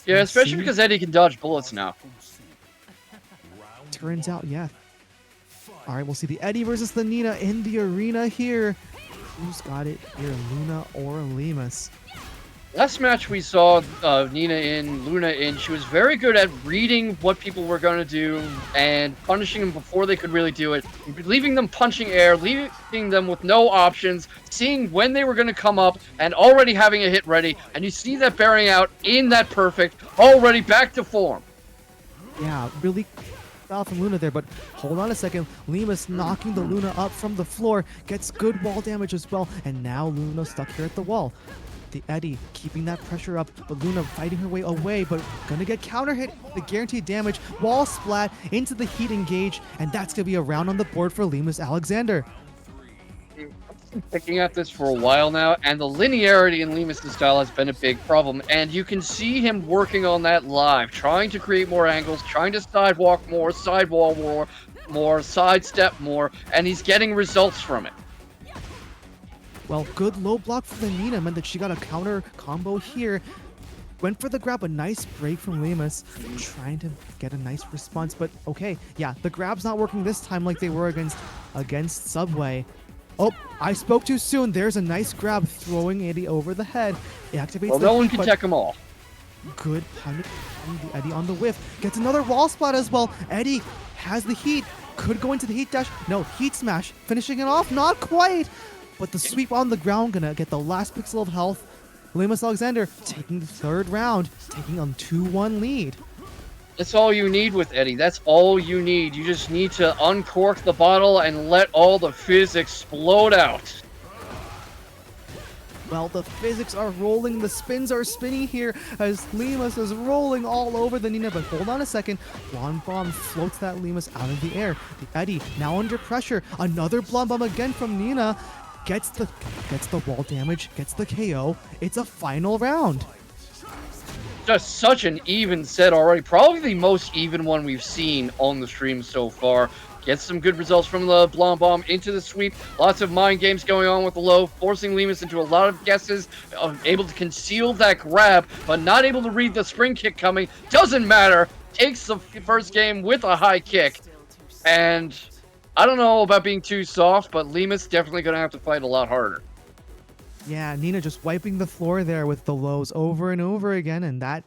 Yeah, We'll especially see. because Eddie can dodge bullets now. Turns out, yeah. All right, we'll see the Eddie versus the Nina in the arena here. Who's got it here, Luna or Lemus? Last match we saw Nina in, Luna in, she was very good at reading what people were going to do and punishing them before they could really do it, leaving them punching air, leaving them with no options, seeing when they were going to come up, and already having a hit ready. And you see that bearing out in that perfect, already back to form. Yeah, really foul from Luna there, but hold on a second. Lemus knocking the Luna up from the floor, gets good wall damage as well, and now Luna stuck here at the wall. The Eddie keeping that pressure up, but Luna fighting her way away, but gonna get counter hit, the guaranteed damage, wall splat into the heat engage, and that's gonna be a round on the board for Lemus Alexander. Picking at this for a while now, and the linearity in Lemus' style has been a big problem, and you can see him working on that live, trying to create more angles, trying to sidewalk more, sidewall more, sidestep more, and he's getting results from it. Well, good low block for the Nina meant that she got a counter combo here. Went for the grab, a nice break from Lemus, trying to get a nice response, but okay, yeah, the grab's not working this time like they were against Subway. Oh, I spoke too soon. There's a nice grab throwing Eddie over the head. It activates Well, the no one heat, can but tech them all. good punish from the Eddie on the whiff. Gets another wall spot as well. Eddie has the heat. Could go into the heat dash. No, heat smash. Finishing it off. Not quite. But the sweep on the ground gonna get the last pixel of health. Lemus Alexander taking the third round, taking a 2-1 lead. That's all you need with Eddie. That's all you need. You just need to uncork the bottle and let all the fizz explode out. Well, the physics are rolling, the spins are spinning here as Lemus is rolling all over the Nina, but hold on a second. Blonde Bomb floats that Lemus out of the air. The Eddie now under pressure. Another Blonde Bomb again from Nina. Gets the wall damage, gets the KO. It's a final round. Just such an even set already. Probably the most even one we've seen on the stream so far. Gets some good results from the Blonde Bomb into the sweep. Lots of mind games going on with the low, forcing Lemus into a lot of guesses. Able to conceal that grab, but not able to read the spring kick coming. Doesn't matter. Takes the first game with a high kick. And I don't know about being too soft, but Lemus definitely going to have to fight a lot harder. Yeah, Nina just wiping the floor there with the lows over and over again, and that,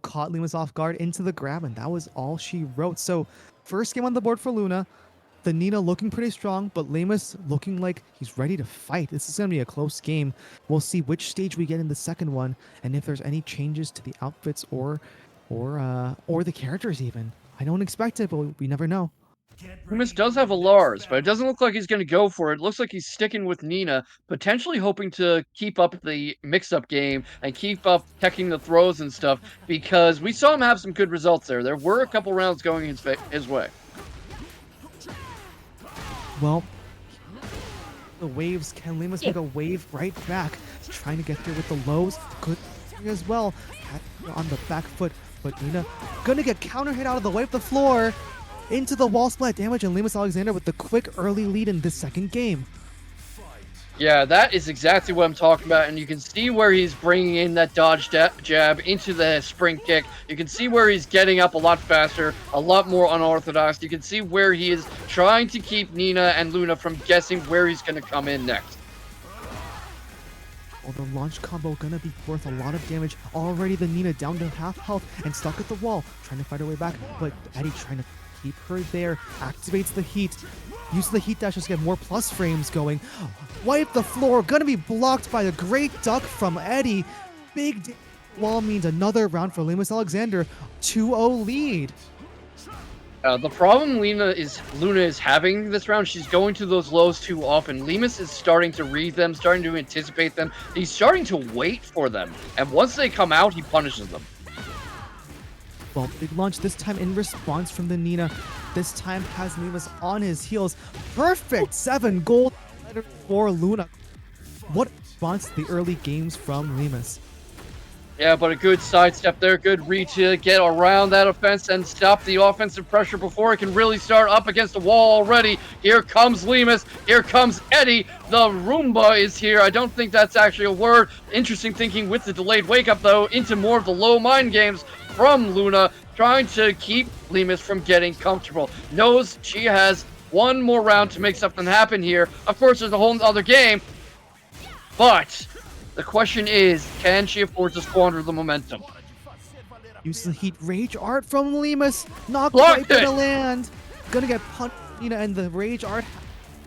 caught Lemus off guard into the grab, and that was all she wrote. So, first game on the board for Luna. The Nina looking pretty strong, but Lemus looking like he's ready to fight. This is going to be a close game. We'll see which stage we get in the second one, and if there's any changes to the outfits or the characters even. I don't expect it, but we never know. Loomis does have a Lars, but it doesn't look like he's going to go for it. Looks like he's sticking with Nina, potentially hoping to keep up the mix-up game and keep up teching the throws and stuff, because we saw him have some good results there. There were a couple rounds going his way. Well, the waves, can Lemus make a wave right back? Trying to get there with the lows. Good as well. On the back foot, but Nina gonna get counter hit out of the way of the floor. Into the wall splat damage, and Lemus Alexander with the quick early lead in this second game. Yeah, that is exactly what I'm talking about, and you can see where he's bringing in that dodge jab into the spring kick. You can see where he's getting up a lot faster, a lot more unorthodox. You can see where he is trying to keep Nina and Luna from guessing where he's going to come in next. Well, the launch combo gonna be worth a lot of damage. Already the Nina down to half health and stuck at the wall, trying to fight her way back, but Eddie trying to keep her there. Activates the heat. Uses the heat dash to get more plus frames going. Wipe the floor. Gonna be blocked by a great duck from Eddie. Big wall means another round for Lemus Alexander. 2-0 lead. The problem Luna is having this round, she's going to those lows too often. Lemus is starting to read them, starting to anticipate them. He's starting to wait for them. And once they come out, he punishes them. Well, big launch this time in response from the Nina. This time has Lemus on his heels. Perfect 7 gold for Luna. What response to the early games from Lemus? Yeah, but a good sidestep there, good read to get around that offense and stop the offensive pressure before it can really start up against the wall already. Here comes Lemus, here comes Eddie. The Roomba is here. I don't think that's actually a word. Interesting thinking with the delayed wake up though into more of the low mind games from Luna, trying to keep Lemus from getting comfortable. Knows she has one more round to make something happen here. Of course, there's a whole other game, but the question is, can she afford to squander the momentum? Uses the heat rage art from Lemus. Not Blocked quite it. gonna land. Gonna get punched, Nina, and the rage art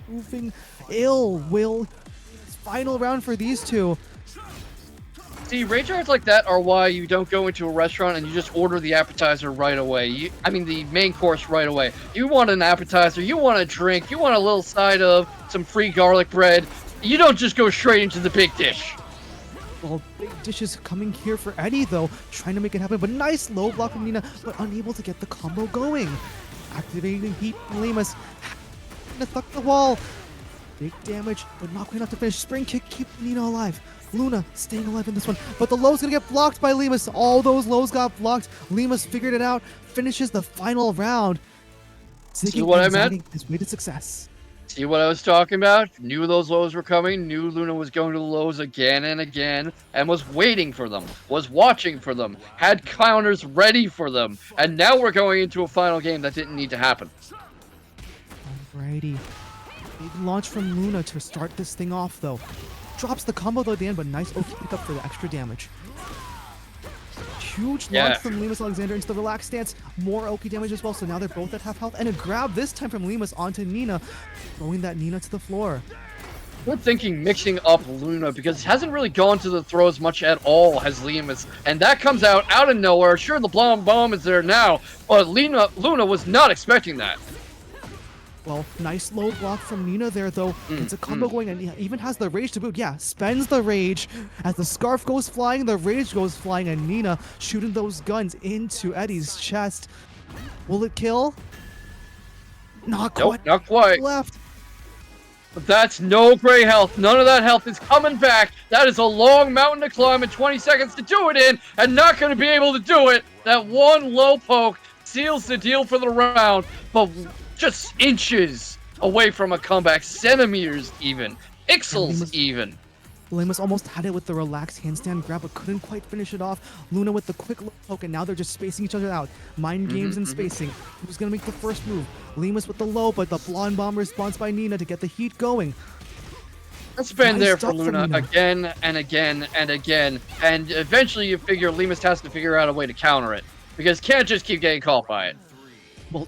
moving ill will. Final round for these two. See, rage arts like that are why you don't go into a restaurant and you just order the appetizer right away. I mean, the main course right away. You want an appetizer, you want a drink, you want a little side of some free garlic bread. You don't just go straight into the big dish. Well, big dishes coming here for Eddie, though, trying to make it happen, but nice low block from Nina, but unable to get the combo going. Activating heat from Lemus. Gonna fuck the wall. Big damage, but not quite enough to finish. Spring kick, keep Nina alive. Luna staying alive in this one, but the low's gonna get blocked by Lemus. All those lows got blocked. Lemus figured it out, finishes the final round. See what I meant? His way to success. See what I was talking about? Knew those lows were coming, knew Luna was going to the lows again and again, and was waiting for them, was watching for them, had counters ready for them, and now we're going into a final game that didn't need to happen. Alrighty. Big launch from Luna to start this thing off, though. Drops the combo though at the end, but nice Oki pick up for the extra damage. Huge launch from Lemus Alexander into the relaxed stance. More Oki damage as well, so now they're both at half health. And a grab this time from Lemus onto Nina, throwing that Nina to the floor. We're thinking mixing up Luna because it hasn't really gone to the throws much at all as Lemus, and that comes out of nowhere. Sure, the bomb is there now, but Luna was not expecting that. Well, nice low block from Nina there, though. Gets a combo going and even has the rage to boot. Yeah, spends the rage. As the scarf goes flying, the rage goes flying, and Nina shooting those guns into Eddie's chest. Will it kill? Not quite. Nope, not quite. Left. But that's no gray health. None of that health is coming back. That is a long mountain to climb and 20 seconds to do it in, and not going to be able to do it. That one low poke seals the deal for the round, but just inches away from a comeback, centimeters even, pixels even. Lemus almost had it with the relaxed handstand grab, but couldn't quite finish it off. Luna with the quick low poke, and now they're just spacing each other out. Mind games and spacing. Who's gonna make the first move? Lemus with the low, but the blonde bomb response by Nina to get the heat going. It's been there for Luna again and again and again, and eventually you figure Lemus has to figure out a way to counter it, because can't just keep getting caught by it. Well,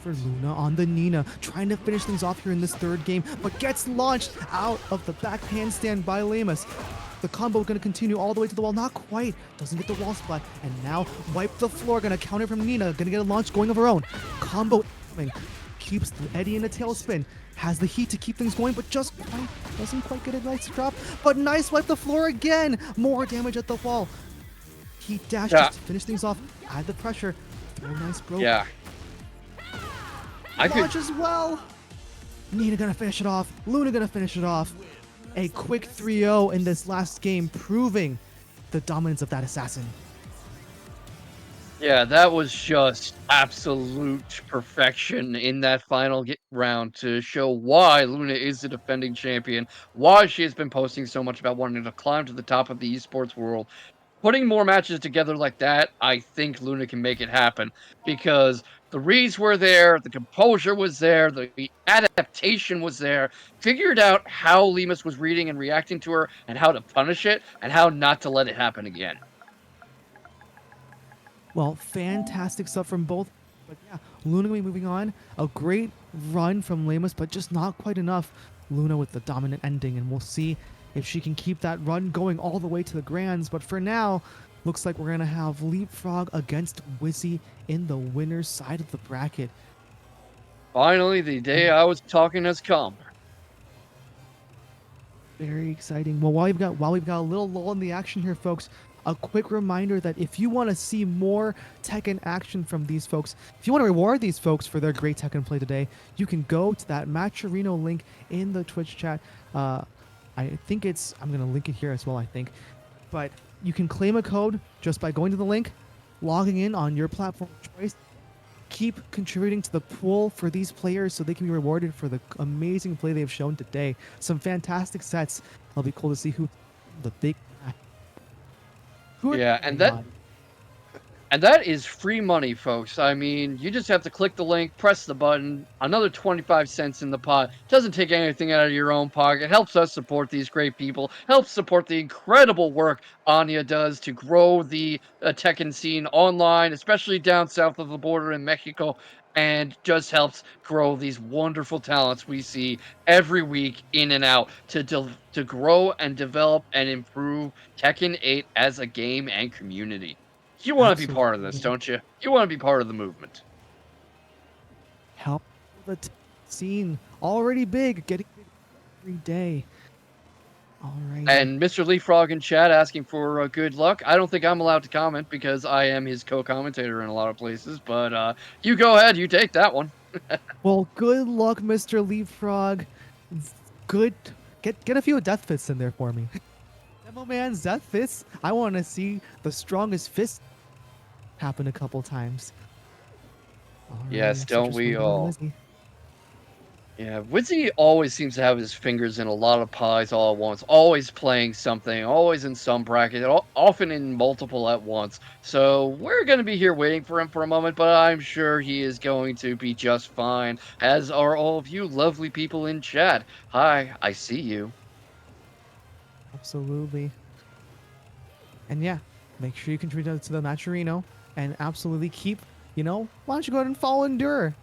for Luna on the Nina, trying to finish things off here in this third game, but gets launched out of the back handstand by Lemus. The combo gonna continue all the way to the wall, not quite, doesn't get the wall splat, and now wipe the floor, gonna counter from Nina, gonna get a launch going of her own. Combo coming, keeps Eddie in a tailspin, has the heat to keep things going, but doesn't quite get a nice drop, but nice wipe the floor again, more damage at the wall. Heat dash just to finish things off, add the pressure, throw nice broke. Yeah. Launch as well. Nina gonna finish it off. Luna gonna finish it off. A quick 3-0 in this last game, proving the dominance of that assassin. Yeah, that was just absolute perfection in that final round to show why Luna is the defending champion, why she has been posting so much about wanting to climb to the top of the esports world. Putting more matches together like that, I think Luna can make it happen because the reads were there, the composure was there, the adaptation was there, figured out how Lemus was reading and reacting to her and how to punish it and how not to let it happen again. Well, fantastic stuff from both. But yeah, Luna gonna be moving on. A great run from Lemos, but just not quite enough. Luna with the dominant ending, and we'll see if she can keep that run going all the way to the grands. But for now, looks like we're gonna have Leapfrog against Wizzy in the winner's side of the bracket. Finally, the day I was talking has come. Very exciting. Well, while we've got a little lull in the action here, folks, a quick reminder that if you want to see more Tekken action from these folks, if you want to reward these folks for their great Tekken play today, you can go to that Matcherino link in the Twitch chat. I'm gonna link it here as well, I think. But you can claim a code just by going to the link, logging in on your platform of choice. Keep contributing to the pool for these players so they can be rewarded for the amazing play they've shown today. Some fantastic sets. It'll be cool to see who the big who are Yeah, and that is free money, folks. I mean, you just have to click the link, press the button, another 25 cents in the pot. Doesn't take anything out of your own pocket. Helps us support these great people. Helps support the incredible work Anya does to grow the Tekken scene online, especially down south of the border in Mexico, and just helps grow these wonderful talents we see every week in and out to grow and develop and improve Tekken 8 as a game and community. You wanna be part of this, absolutely don't you? You wanna be part of the movement. help the scene already big, getting big every day. Alrighty. And Mr. Leapfrog in chat asking for, good luck. I don't think I'm allowed to comment because I am his co-commentator in a lot of places, but, you go ahead, you take that one. Well, good luck, Mr. Leapfrog. Good. Get a few death fists in there for me. Demo Man's death fists. I want to see the strongest fist happen a couple times. Yes, Alrighty, so don't just we waiting on all? Lizzie. Yeah, Wizzy always seems to have his fingers in a lot of pies all at once, always playing something, always in some bracket, often in multiple at once. So we're going to be here waiting for him for a moment, but I'm sure he is going to be just fine, as are all of you lovely people in chat. Hi, I see you. Absolutely. And yeah, make sure you contribute to the Matcherino and absolutely keep, why don't you go ahead and follow Endure?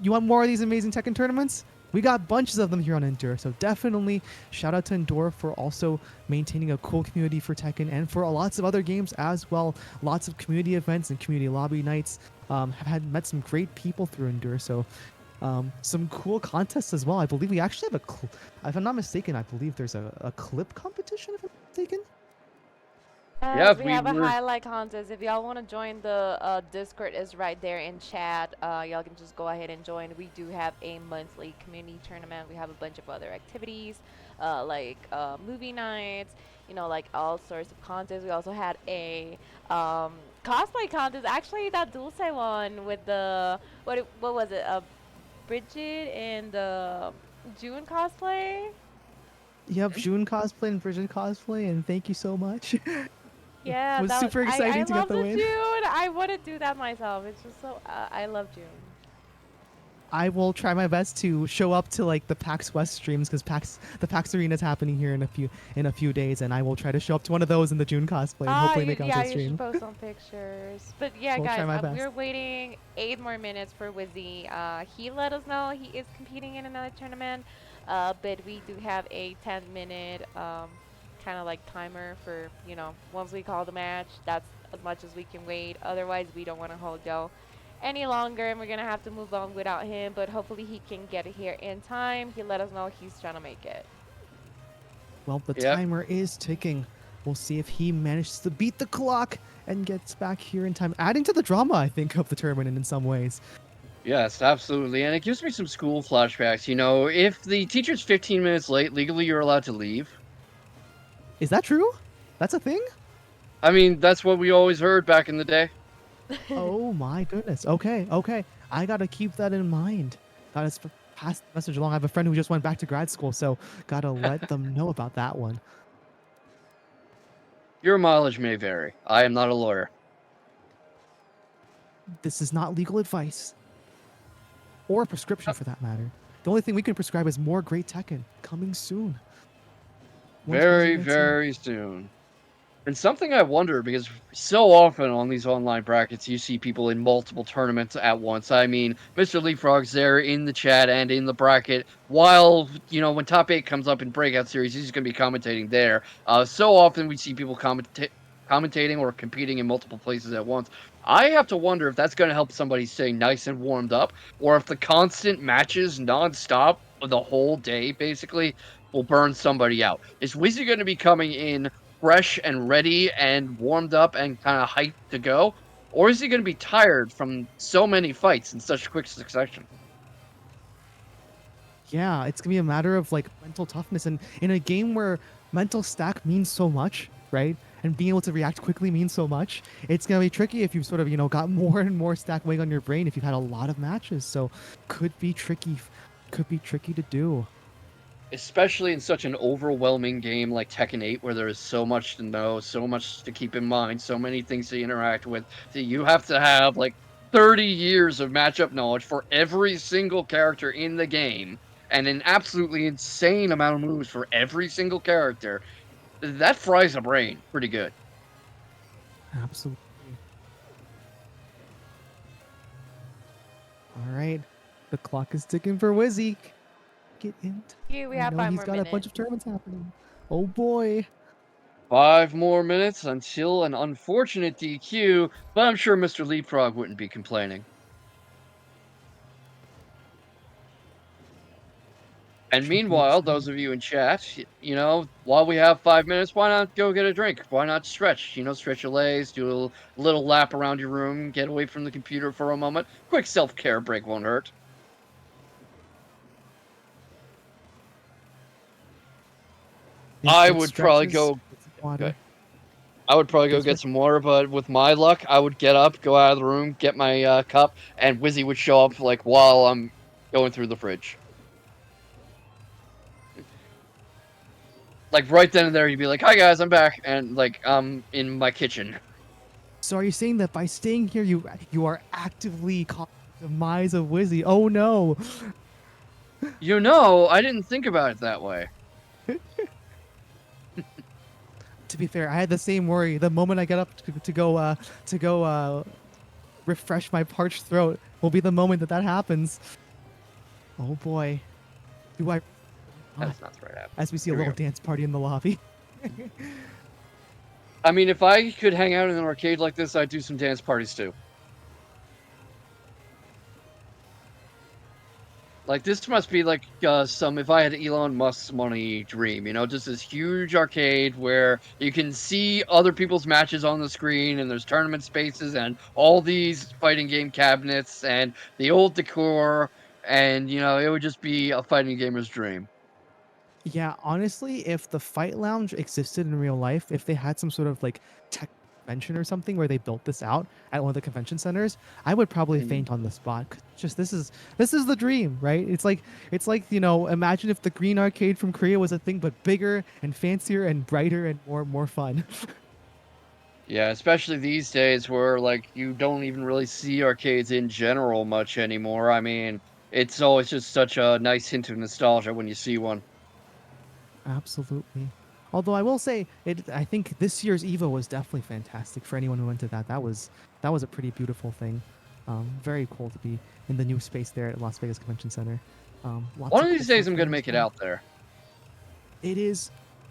You want more of these amazing Tekken tournaments? We got bunches of them here on Endure, so definitely shout out to Endure for also maintaining a cool community for Tekken and for lots of other games as well. Lots of community events and community lobby nights. Have met some great people through Endure, so some cool contests as well. I believe we actually have if I'm not mistaken, I believe there's a clip competition, if I'm not mistaken. Yeah, Yes, if we we have a were highlight contest. If y'all want to join the Discord, is right there in chat. Y'all can just go ahead and join. We do have a monthly community tournament. We have a bunch of other activities, like movie nights. Like all sorts of contests. We also had a cosplay contest. Actually, that Dulce one with the what was it? Bridget and June cosplay. Yep, June cosplay and Bridget cosplay, and thank you so much. It Yeah, was that was, super I exciting to get love the the win. June. I want to do that myself. It's just so I love June. I will try my best to show up to like the PAX West streams because the PAX Arena is happening here in a few days, and I will try to show up to one of those in the June cosplay and hopefully make it onto Yeah, the you should stream. post some pictures. But yeah, We'll try guys, my best. we're waiting 8 more minutes for Wizzy. He let us know he is competing in another tournament, but we do have a 10-minute kind of like timer for once we call the match. That's as much as we can wait. Otherwise, we don't want to hold y'all any longer, and we're gonna have to move on without him. But hopefully, he can get here in time. He let us know he's trying to make it. Well, the Yep. timer is ticking. We'll see if he manages to beat the clock and gets back here in time, adding to the drama, I think, of the tournament in some ways. Yes, absolutely. And it gives me some school flashbacks. If the teacher's 15 minutes late, legally you're allowed to leave. Is that true? That's a thing? I mean, that's what we always heard back in the day. Oh my goodness. Okay. I gotta keep that in mind. Gotta pass the message along. I have a friend who just went back to grad school, so gotta let them know about that one. Your mileage may vary. I am not a lawyer. This is not legal advice. Or a prescription for that matter. The only thing we can prescribe is more great Tekken coming soon. Once Wizzy Very, gets here. very soon. And something I wonder, because so often on these online brackets, you see people in multiple tournaments at once. I mean, Mr. Leapfrog's there in the chat and in the bracket, while, when top 8 comes up in breakout series, he's going to be commentating there. So often we see people commentating or competing in multiple places at once. I have to wonder if that's going to help somebody stay nice and warmed up, or if the constant matches nonstop the whole day, basically, will burn somebody out. Is Wizzy going to be coming in fresh and ready and warmed up and kinda hyped to go? Or is he gonna be tired from so many fights in such quick succession? Yeah, it's gonna be a matter of like mental toughness, and in a game where mental stack means so much, right? And being able to react quickly means so much. It's gonna be tricky if you've sort of got more and more stack weighing on your brain if you've had a lot of matches. So could be tricky, could be tricky to do. Especially in such an overwhelming game like Tekken 8 where there is so much to know, so much to keep in mind, so many things to interact with, that you have to have, like, 30 years of matchup knowledge for every single character in the game, and an absolutely insane amount of moves for every single character. That fries the brain pretty good. Absolutely. All right, the clock is ticking for Wizzy. Get in. Here we I have know 5 he's more got a bunch minutes. of tournaments happening. Oh boy. 5 more minutes until an unfortunate DQ, but I'm sure Mr. Leapfrog wouldn't be complaining. And Should be meanwhile, exciting. those of you in chat, while we have 5 minutes, why not go get a drink? Why not stretch? Stretch your legs, do a little lap around your room, get away from the computer for a moment. Quick self-care break won't hurt. Yep, I get would probably stretches, go get some okay. water. I would probably Go go get stretch. some water, but with my luck, I would get up, go out of the room, get my cup, and Wizzy would show up like while I'm going through the fridge. Like right then and there, he'd be like, "Hi guys, I'm back," and like I'm in my kitchen. So are you saying that by staying here, you are actively causing the demise of Wizzy? Oh no! I didn't think about it that way. To be fair, I had the same worry. The moment I get up to go refresh my parched throat will be the moment that happens. Oh boy, do I? That's not the right app. As we see a Here we little go. dance party in the lobby. I mean, if I could hang out in an arcade like this, I'd do some dance parties too. Like this must be like some if I had Elon Musk's money dream, just this huge arcade where you can see other people's matches on the screen and there's tournament spaces and all these fighting game cabinets and the old decor and it would just be a fighting gamer's dream. Yeah, honestly, if the Fight Lounge existed in real life, if they had some sort of like tech convention or something where they built this out at one of the convention centers, I would probably Mm. faint on the spot. 'Cause just this is the dream, right? It's like imagine if the Green Arcade from Korea was a thing, but bigger and fancier and brighter and more fun. Yeah, especially these days where like you don't even really see arcades in general much anymore. I mean, it's always just such a nice hint of nostalgia when you see one. Absolutely. Although I will say, I think this year's Evo was definitely fantastic for anyone who went to that. That was a pretty beautiful thing. Very cool to be in the new space there at Las Vegas Convention Center. Lots One of of cool these days stuff I'm there gonna as make it well. out there. It is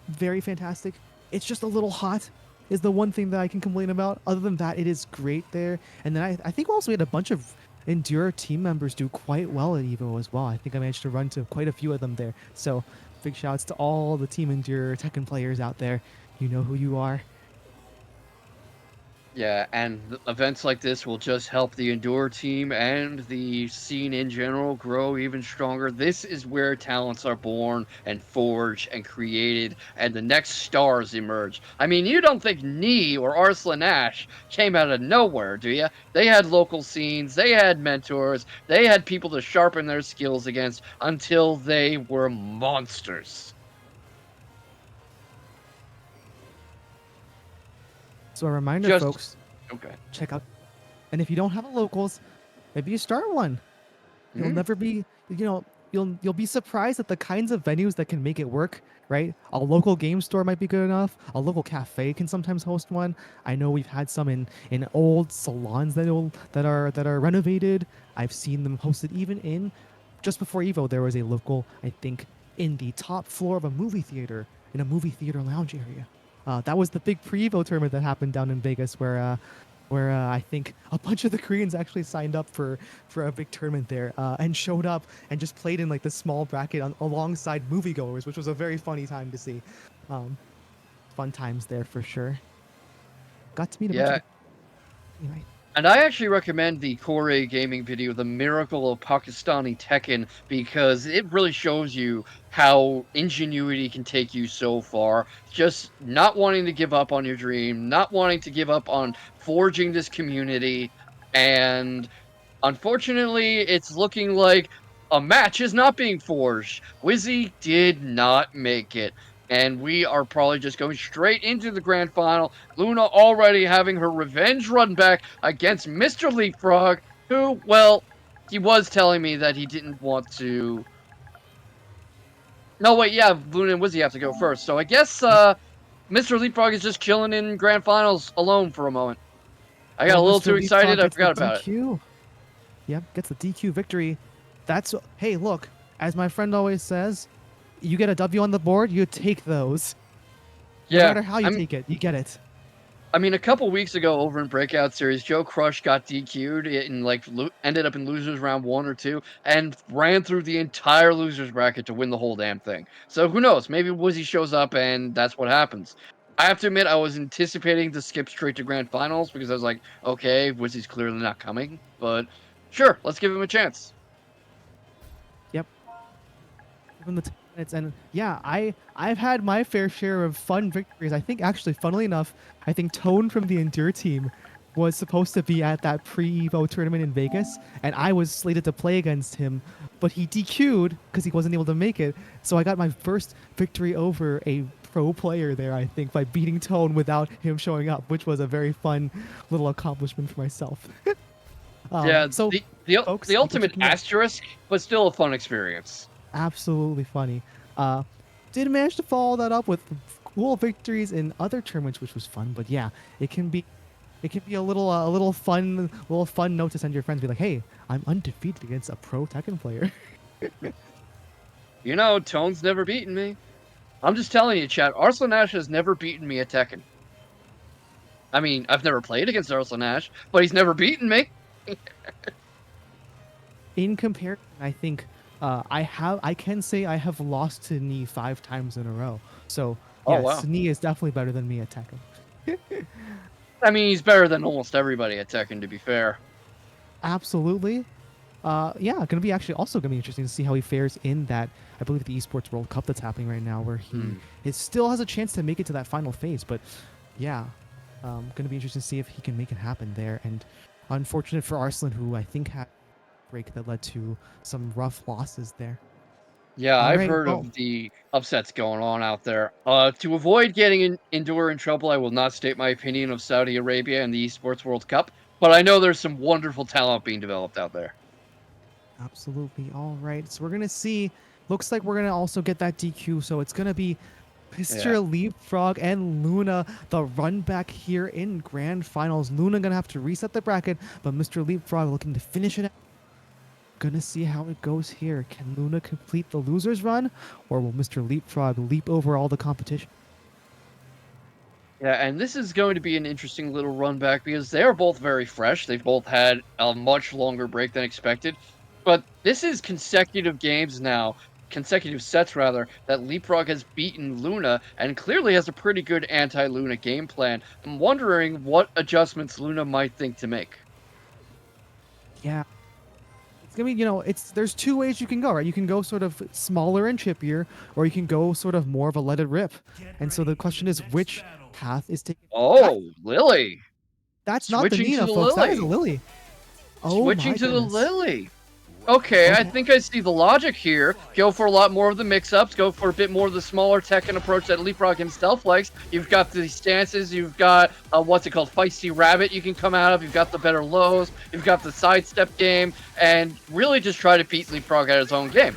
very fantastic. It's just a little hot, is the one thing that I can complain about. Other than that, it is great there. And then I think also we had a bunch of Endure team members do quite well at Evo as well. I think I managed to run to quite a few of them there. So big shouts to all the Team Endure Tekken players out there. You know who you are. Yeah, and events like this will just help the Endure team and the scene in general grow even stronger. This is where talents are born and forged and created, and the next stars emerge. I mean, you don't think Knee or Arslan Ash came out of nowhere, do you? They had local scenes, they had mentors, they had people to sharpen their skills against until they were monsters. So a reminder, Just folks, okay. check out. And if you don't have a locals, maybe you start one. You'll Mhm. never be, you know, you'll be surprised at the kinds of venues that can make it work, right? A local game store might be good enough. A local cafe can sometimes host one. I know we've had some in old salons that are renovated. I've seen them hosted even in just before Evo. There was a local, I think, in the top floor of a movie theater, in a movie theater lounge area. That was the big pre-Evo tournament that happened down in Vegas, where I think a bunch of the Koreans actually signed up for a big tournament there and showed up and just played in like the small bracket alongside moviegoers, which was a very funny time to see. Um, Fun times there for sure. Got to meet a bunch of Yeah, the anyway. and I actually recommend the Korea gaming video, The Miracle of Pakistani Tekken, because it really shows you how ingenuity can take you so far. Just not wanting to give up on your dream, not wanting to give up on forging this community, and unfortunately, it's looking like a match is not being forged. Wizzy did not make it. And we are probably just going straight into the grand final. Luna already having her revenge run back against Mr. Leapfrog, who, well, he was telling me that he didn't want to. No, wait, yeah, Luna and Wizzy have to go first. So I guess Mr. Leapfrog is just chilling in grand finals alone for a moment. I got a Well, little Mr. too excited. Leapfrog I gets the forgot about it. DQ. Yep, gets the DQ victory. That's Hey, look, as my friend always says, you get a W on the board, you take those. No Yeah, matter how you take it, you get it. I mean, a couple weeks ago over in Breakout Series, Joe Crush got DQ'd and like ended up in losers round 1 or 2 and ran through the entire losers bracket to win the whole damn thing. So who knows? Maybe Wizzy shows up and that's what happens. I have to admit, I was anticipating to skip straight to grand finals because I was like, okay, Wizzy's clearly not coming, but sure, let's give him a chance. Yep. Given the 10 minutes, and yeah, I've had my fair share of fun victories. I think actually, funnily enough, I think Tone from the Endure team was supposed to be at that pre-Evo tournament in Vegas, and I was slated to play against him, but he DQ'd because he wasn't able to make it. So I got my first victory over a pro player there, I think, by beating Tone without him showing up, which was a very fun little accomplishment for myself. Yeah, So, folks, the thank you for ultimate checking out. asterisk, but still a fun experience. Absolutely funny. Did manage to follow that up with cool victories in other tournaments, which was fun. But yeah, it can be a little fun note to send your friends. Be like, hey, I'm undefeated against a pro Tekken player. You know, Tone's never beaten me. I'm just telling you, chat. Arslan Ash has never beaten me at Tekken. I mean, I've never played against Arslan Ash, but he's never beaten me. In comparison, I think I can say I have lost to Knee 5 times in a row. So Oh, yes, wow. Knee is definitely better than me at Tekken. I mean, he's better than almost everybody at Tekken, to be fair. Absolutely. Yeah, gonna be actually also gonna be interesting to see how he fares in that. I believe the Esports World Cup that's happening right now, where he still has a chance to make it to that final phase. But yeah, gonna be interesting to see if he can make it happen there. And unfortunate for Arslan, who I think had a break that led to some rough losses there. Yeah, All I've right. heard Well, of the upsets going on out there. To avoid getting Endure in trouble, I will not state my opinion of Saudi Arabia and the Esports World Cup, but I know there's some wonderful talent being developed out there. absolutely. All right. So we're gonna see. Looks like we're gonna also get that DQ. So it's gonna be Mr. Yeah. Leapfrog and Luna, the run back here in grand finals. Luna gonna have to reset the bracket, but Mr. Leapfrog looking to finish it out. Gonna see how it goes here. Can Luna complete the loser's run, or will Mr. Leapfrog leap over all the competition? Yeah, and this is going to be an interesting little run back because they are both very fresh. They've both had a much longer break than expected. But this is consecutive games now, consecutive sets rather, that Leapfrog has beaten Luna and clearly has a pretty good anti-Luna game plan. I'm wondering what adjustments Luna might think to make. Yeah, it's gonna be, there's two ways you can go, right? You can go sort of smaller and chippier, or you can go sort of more of a let it rip. And so the question is, which path is taken? Oh, Lily. That's not the Switching to Nina, the folks. That is a Lily. Lily. Oh Switching my to the goodness. Lily. Okay, I Okay. think I see the logic here. Go for a lot more of the mix-ups. Go for a bit more of the smaller Tekken approach that Leapfrog himself likes. You've got the stances. You've got, what's it called, Feisty Rabbit you can come out of. You've got the better lows. You've got the sidestep game. And really just try to beat Leapfrog at his own game.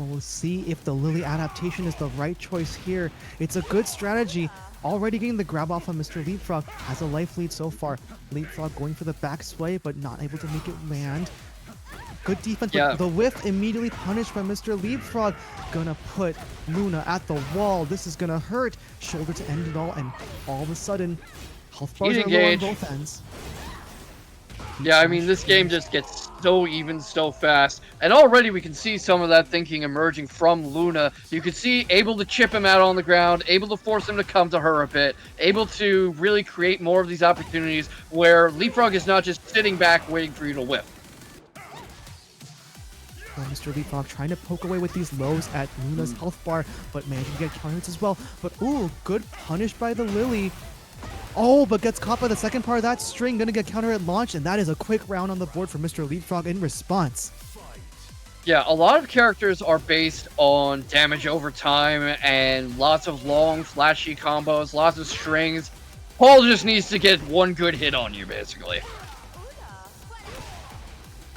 Well, we'll see if the Lily adaptation is the right choice here. It's a good strategy. Already getting the grab off on Mr. Leapfrog. Has a life lead so far. Leapfrog going for the back sway, but not able to make it land. Good defense, Yeah. but the whiff immediately punished by Mr. Leapfrog. Gonna put Luna at the wall. This is gonna hurt. Shoulder to end it all, and all of a sudden, health bars are low on both ends. Yeah, I mean, this game just gets so even so fast. And already we can see some of that thinking emerging from Luna. You can see able to chip him out on the ground, able to force him to come to her a bit, able to really create more of these opportunities where Leapfrog is not just sitting back waiting for you to whip. Well, Mr. Leapfrog trying to poke away with these lows at Luna's health bar, but managing to get counter hits as well. But ooh, good punish by the Lily. Oh, but gets caught by the second part of that string. Gonna get counter hit launched, and that is a quick round on the board for Mr. Leapfrog in response. Yeah, a lot of characters are based on damage over time and lots of long, flashy combos, lots of strings. Paul just needs to get one good hit on you, basically.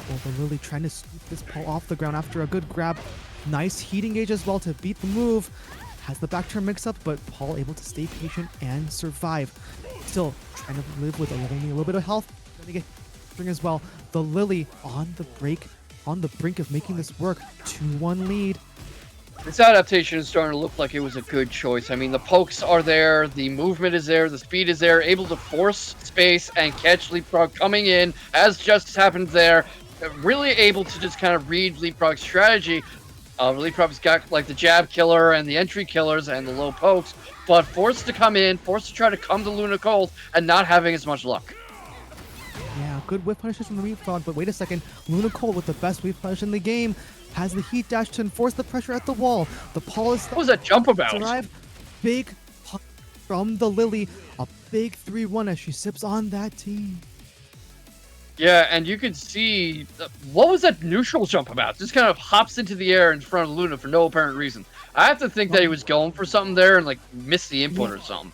Well, the Lily trying to scoop this Paul off the ground after a good grab. Nice heat engage as well to beat the move. Has the back turn mix up, but Paul able to stay patient and survive. Still trying to live with only a little bit of health. Gonna get string as well. The Lily on the brink of making this work. 2-1 lead. This adaptation is starting to look like it was a good choice. I mean, the pokes are there, the movement is there, the speed is there, able to force space and catch Leapfrog coming in, as just happened there. Really able to just kind of read Leapfrog's strategy. Leapfrog's got like the jab killer and the entry killers and the low pokes, but forced to come in, forced to try to come to Luna cold, and not having as much luck. Yeah, good whip punishes from the Leapfrog, but wait a second. Luna Cold with the best whip punish in the game has the heat dash to enforce the pressure at the wall. The Paul is What was that jump about? survive. Big punish from the Lily. A big 3-1 as she sips on that team. Yeah, and you can see, what was that neutral jump about? Just kind of hops into the air in front of Luna for no apparent reason. I have to think that he was going for something there and like missed the input or something.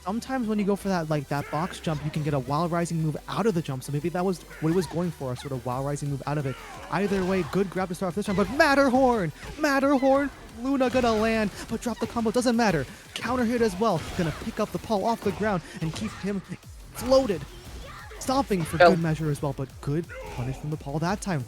Sometimes when you go for that box jump, you can get a wild rising move out of the jump. So maybe that was what he was going for, a sort of wild rising move out of it. Either way, good grab to start off this round, but Matterhorn, Luna gonna land, but drop the combo, doesn't matter. Counter hit as well, gonna pick up the Paul off the ground and keep him floated. Stomping for good measure as well, but good punish from the Paul that time.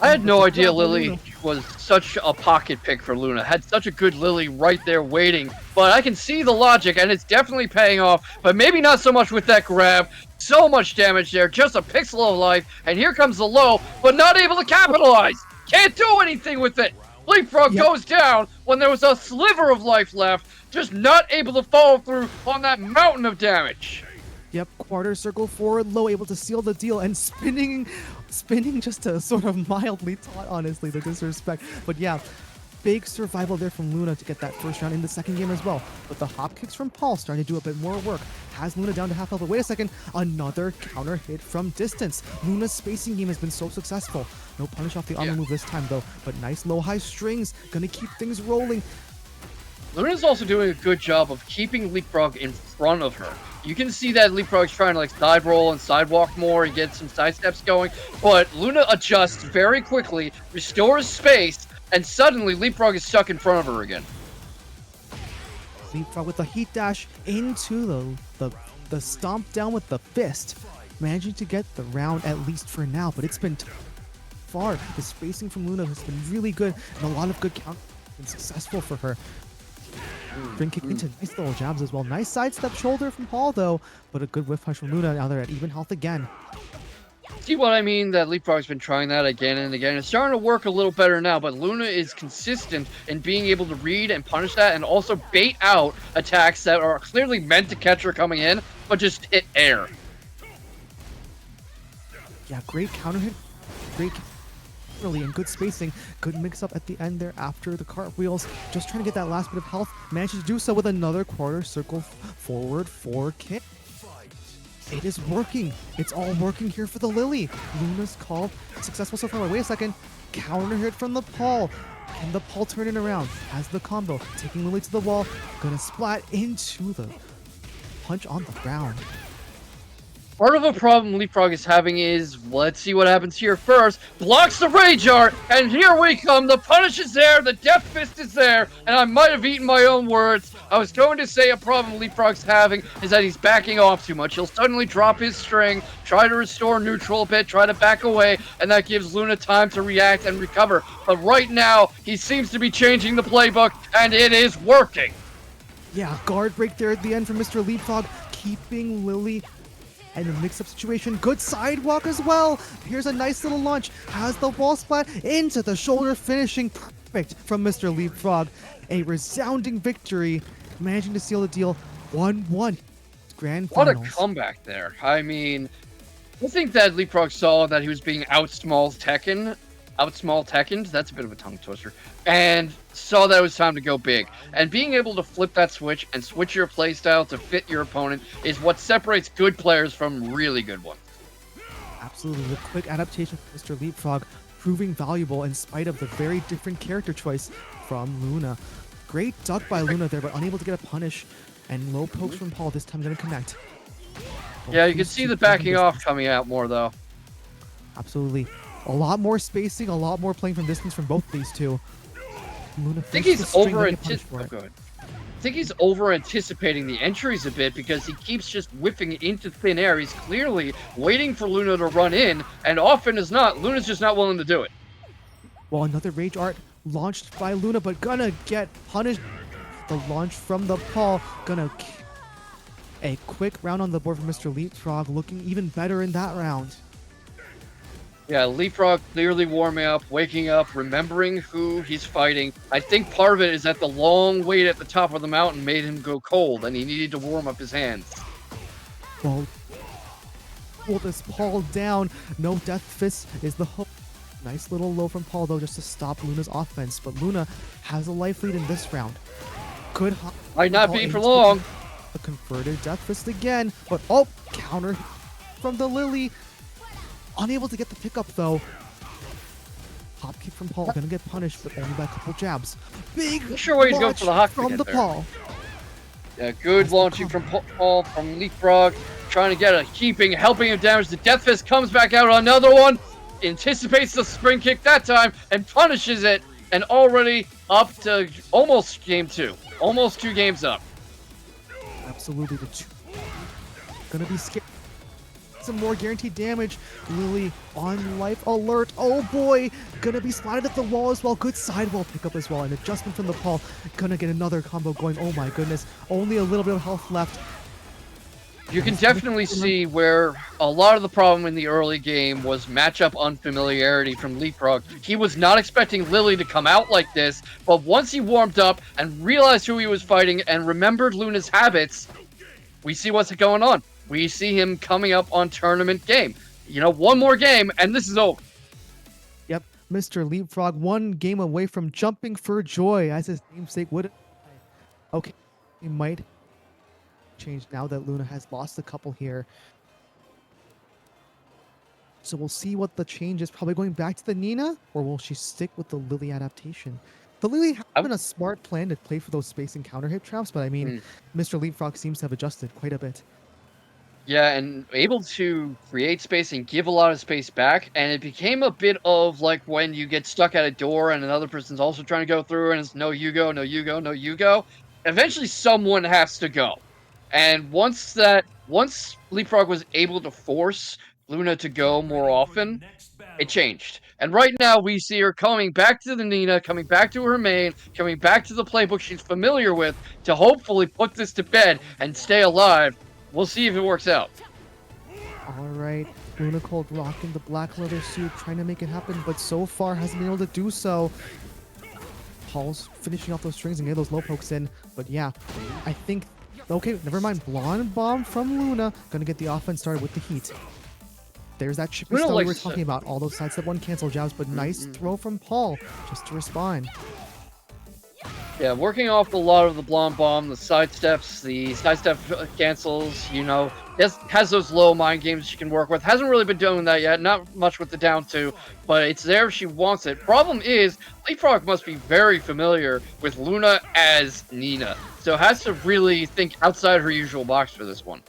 I had no idea Lily was such a pocket pick for Luna. Had such a good Lily right there waiting. But I can see the logic, and it's definitely paying off. But maybe not so much with that grab. So much damage there, just a pixel of life. And here comes the low, but not able to capitalize. Can't do anything with it. Leapfrog goes down when there was a sliver of life left. Just not able to follow through on that mountain of damage. Yep, quarter circle forward low, able to seal the deal, and spinning just to sort of mildly taunt, honestly, the disrespect. But yeah, big survival there from Luna to get that first round in the second game as well. But the hop kicks from Paul starting to do a bit more work. Has Luna down to half health, but wait a second, another counter hit from distance. Luna's spacing game has been so successful. No punish off the armor move this time though, but nice low high strings, gonna keep things rolling. Luna's also doing a good job of keeping Leapfrog in front of her. You can see that Leapfrog's trying to like side roll and sidewalk more and get some side steps going, but Luna adjusts very quickly, restores space, and suddenly Leapfrog is stuck in front of her again. Leapfrog with the heat dash into the stomp down with the fist, managing to get the round at least for now, but it's been far. The spacing from Luna has been really good, and a lot of good counters have been successful for her. Spring kick into nice little jabs as well. Nice sidestep shoulder from Paul though, but a good whiff punch from Luna. Now they're at even health again. See what I mean? That Leapfrog's been trying that again and again. It's starting to work a little better now, but Luna is consistent in being able to read and punish that and also bait out attacks that are clearly meant to catch her coming in, but just hit air. Yeah, great counter hit. Great early and good spacing. Good mix up at the end there after the cartwheels. Just trying to get that last bit of health. Manages to do so with another quarter circle forward 4 kick. It is working. It's all working here for the Lily. Luna's call successful so far. Wait a second. Counter hit from the Paul. And the Paul turning around. Has the combo. Taking Lily to the wall. Gonna splat into the punch on the ground. Part of a problem Leapfrog is having is, let's see what happens here first. Blocks the Rage Art, and here we come. The punish is there, the Death Fist is there, and I might have eaten my own words. I was going to say a problem Leapfrog's having is that he's backing off too much. He'll suddenly drop his string, try to restore neutral a bit, try to back away, and that gives Luna time to react and recover. But right now, he seems to be changing the playbook, and it is working. Yeah, guard break there at the end from Mr. Leapfrog, keeping Lily in a mix-up situation. Good sidewalk as well. Here's a nice little launch. Has the wall splat into the shoulder, finishing perfect from Mr. Leapfrog. A resounding victory, managing to seal the deal. 1-1. Grand What a finals. comeback there. I mean, I think that Leapfrog saw that he was being outsmall Tekkened, that's a bit of a tongue twister, and saw that it was time to go big. And being able to flip that switch and switch your playstyle to fit your opponent is what separates good players from really good ones. Absolutely, the quick adaptation from Mr. Leapfrog proving valuable in spite of the very different character choice from Luna. Great duck by Luna there, but unable to get a punish. And low pokes from Paul, this time gonna connect. Yeah, you can see the backing off coming out more, though. Absolutely. A lot more spacing, a lot more playing from distance from both these two. Luna I think he's I think he's over anticipating the entries a bit because he keeps just whipping into thin air. He's clearly waiting for Luna to run in, and often as not, Luna's just not willing to do it. Well, another Rage Art launched by Luna, but gonna get punished. The launch from the Paul, a quick round on the board for Mr. Leapfrog, looking even better in that round. Yeah, Leapfrog clearly warming up, waking up, remembering who he's fighting. I think part of it is that the long wait at the top of the mountain made him go cold, and he needed to warm up his hands. Well, pull this Paul down. No Death Fist is the hook. Nice little low from Paul, though, just to stop Luna's offense. But Luna has a life lead in this round. Could Might not be for long. A converted Death Fist again, but counter from the Lily. Unable to get the pickup though. Hop kick from Paul, gonna get punished, but only by a couple jabs. Big I'm sure where he's going for the hop from the there. Paul. Yeah, good launching from Paul, from Leapfrog, trying to get a keeping, helping him damage. The Death Fist comes back out on another one, anticipates the spring kick that time, and punishes it, and already up to almost game 2. Almost 2 games up. Absolutely, the two. Gonna be scared. Some more guaranteed damage. Lily on life alert. Oh boy, gonna be slided at the wall as well. Good sidewall pickup as well. An adjustment from the Paul. Gonna get another combo going. Oh my goodness. Only a little bit of health left. You can definitely see where a lot of the problem in the early game was matchup unfamiliarity from Leapfrog. He was not expecting Lily to come out like this, but once he warmed up and realized who he was fighting and remembered Luna's habits, we see what's going on. We see him coming up on tournament game. You know, one more game, and this is over. Yep, Mr. Leapfrog, one game away from jumping for joy, as his namesake would. Okay, he might change now that Luna has lost a couple here. So we'll see what the change is. Probably going back to the Nina, or will she stick with the Lily adaptation? The Lily having a smart plan to play for those space and counter hit traps, but I mean, Mr. Leapfrog seems to have adjusted quite a bit. Yeah, and able to create space and give a lot of space back, and it became a bit of like when you get stuck at a door and another person's also trying to go through, and it's no you go, no you go, no you go. Eventually someone has to go. And once Leapfrog was able to force Luna to go more often, it changed. And right now we see her coming back to the Nina, coming back to her main, coming back to the playbook she's familiar with to hopefully put this to bed and stay alive. We'll see if it works out. All right, Luna Cold rocking the black leather suit, trying to make it happen, but so far hasn't been able to do so. Paul's finishing off those strings and getting those low pokes in, but yeah, I think, okay, never mind. Blonde Bomb from Luna, gonna get the offense started with the heat. There's that chippy style we were talking about, all those sidestep one cancel jabs, but nice throw from Paul, just to respond. Yeah, working off a lot of the Blonde Bomb, the sidestep cancels, you know, has those low mind games she can work with. Hasn't really been doing that yet, not much with the down 2, but it's there if she wants it. Problem is, Leapfrog must be very familiar with Luna as Nina, so has to really think outside her usual box for this one.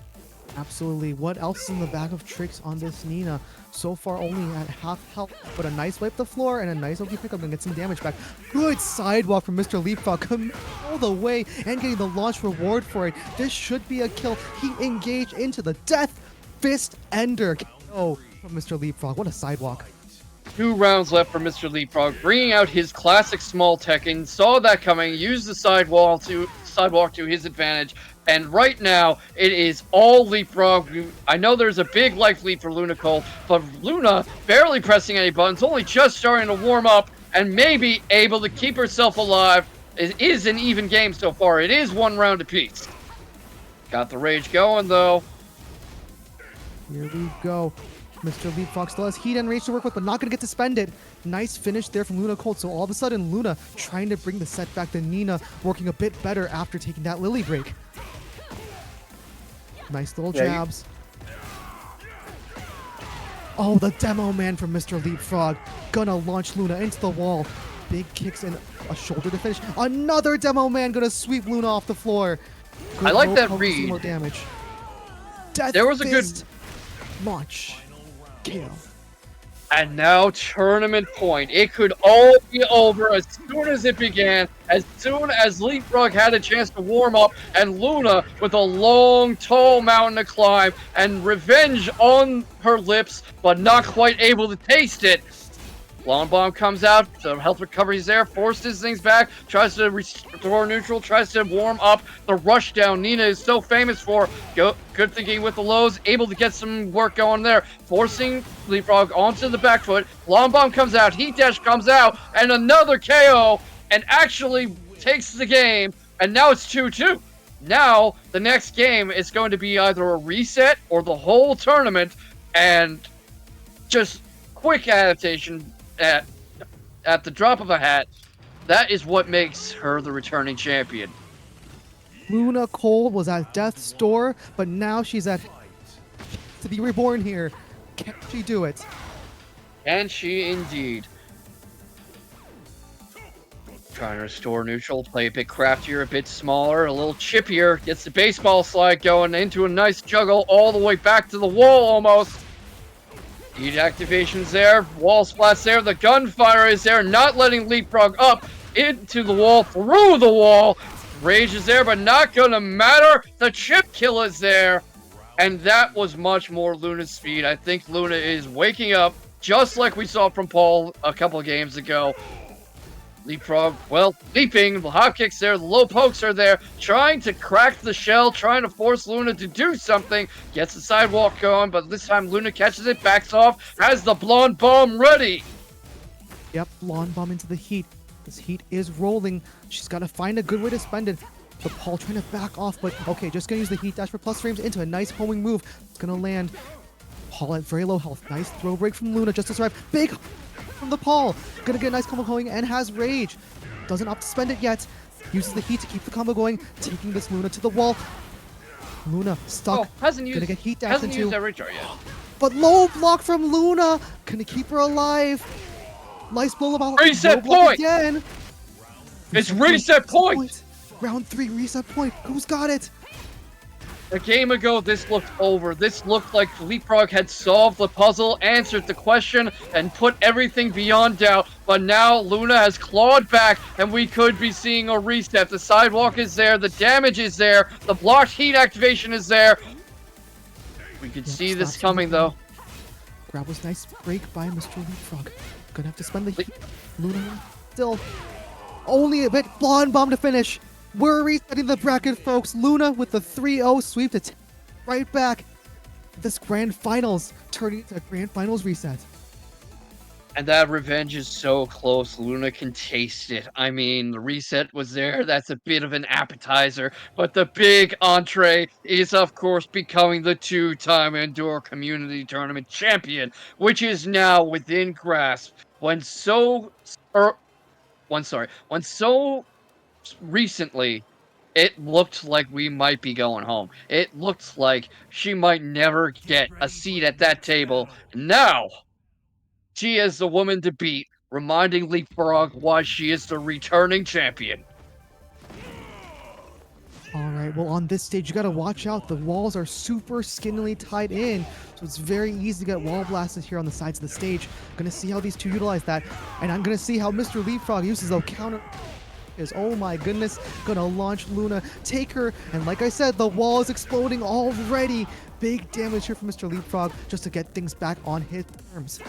Absolutely. What else is in the bag of tricks on this Nina? So far only at half health, but a nice wipe the floor and a nice OP pickup and get some damage back. Good sidewalk from Mr. Leapfrog, coming all the way and getting the launch reward for it. This should be a kill. He engaged into the Death Fist Ender. Oh, from Mr. Leapfrog. What a sidewalk. 2 rounds left for Mr. Leapfrog, bringing out his classic small Tekken. Saw that coming, used the sidewalk to his advantage, and right now it is all Leapfrog. I know there's a big life lead for Luna Cole, but Luna barely pressing any buttons, only just starting to warm up, and maybe able to keep herself alive. It is an even game so far. It is 1 round apiece. Got the rage going though. Here we go. Mr. Leapfrog still has heat and rage to work with, but not going to get to spend it. Nice finish there from Luna Colt. So all of a sudden, Luna trying to bring the set back to Nina, working a bit better after taking that Lily break. Nice little jabs. Oh, the demo man from Mr. Leapfrog. Gonna launch Luna into the wall. Big kicks and a shoulder to finish. Another demo man gonna sweep Luna off the floor. Good I like that read. read. More damage. Death There was a good Fist. Launch. KO. And now tournament point. It could all be over as soon as it began, as soon as Leapfrog had a chance to warm up, and Luna with a long, tall mountain to climb, and revenge on her lips, but not quite able to taste it. Long Bomb comes out, the health recovery's there, forces things back, tries to restore neutral, tries to warm up the rush down. Nina is so famous for good thinking with the lows, able to get some work going there, forcing Leapfrog onto the back foot. Long Bomb comes out, Heat Dash comes out, and another KO, and actually takes the game, and now it's 2-2. Now, the next game is going to be either a reset or the whole tournament, and just quick adaptation at the drop of a hat. That is what makes her the returning champion. Luna Cole was at Death's door, but now she's at to be reborn here. Can she do it? Can she indeed? Trying to restore neutral, play a bit craftier, a bit smaller, a little chippier. Gets the baseball slide going into a nice juggle all the way back to the wall almost. Heat activation's there, wall splats there, the gunfire is there, not letting Leapfrog up into the wall, through the wall. Rage is there, but not gonna matter. The chip kill is there, and that was much more Luna's speed. I think Luna is waking up, just like we saw from Paul a couple of games ago. Leapfrog, well, leaping, the hop kicks there, the low pokes are there, trying to crack the shell, trying to force Luna to do something, gets the sidewalk going, but this time Luna catches it, backs off, has the blonde bomb ready. Yep, blonde bomb into the heat. This heat is rolling. She's got to find a good way to spend it. But Paul trying to back off, but okay, just gonna use the heat dash for plus frames into a nice homing move. It's gonna land. Paul at very low health. Nice throw break from Luna just to survive. Big from the Paul. Gonna get a nice combo going and has rage. Doesn't opt to spend it yet. Uses the heat to keep the combo going, taking this Luna to the wall. Luna stuck. Oh, hasn't gonna used, get heat dash hasn't into. used that recharge yet. But low block from Luna. Gonna keep her alive. Nice blow about Reset low block point! again. It's reset point! Round 3 reset point. Who's got it? A game ago, this looked over. This looked like Leapfrog had solved the puzzle, answered the question, and put everything beyond doubt. But now Luna has clawed back, and we could be seeing a reset. The sidewalk is there, the damage is there, the blocked heat activation is there. We could see this coming, though. Grab was nice break by Mr. Leapfrog. Gonna have to spend the heat. Luna still only a bit. Blonde bomb to finish. We're resetting the bracket, folks. Luna with the 3-0 sweep to right back. This grand finals turning into a grand finals reset. And that revenge is so close. Luna can taste it. I mean, the reset was there. That's a bit of an appetizer. But the big entree is, of course, becoming the 2-time Indoor Community Tournament champion, which is now within grasp. When so recently, it looked like we might be going home. It looked like she might never get a seat at that table. Now, she is the woman to beat, reminding Leapfrog why she is the returning champion. All right, Alright, well on this stage you gotta watch out. The walls are super skinnily tied in, so it's very easy to get wall blasted here on the sides of the stage. Gonna see how these two utilize that, and I'm gonna see how Mr. Leapfrog uses the counter. Oh my goodness, gonna launch Luna, take her, and like I said, the wall is exploding already. Big damage here from Mr. Leapfrog just to get things back on his terms.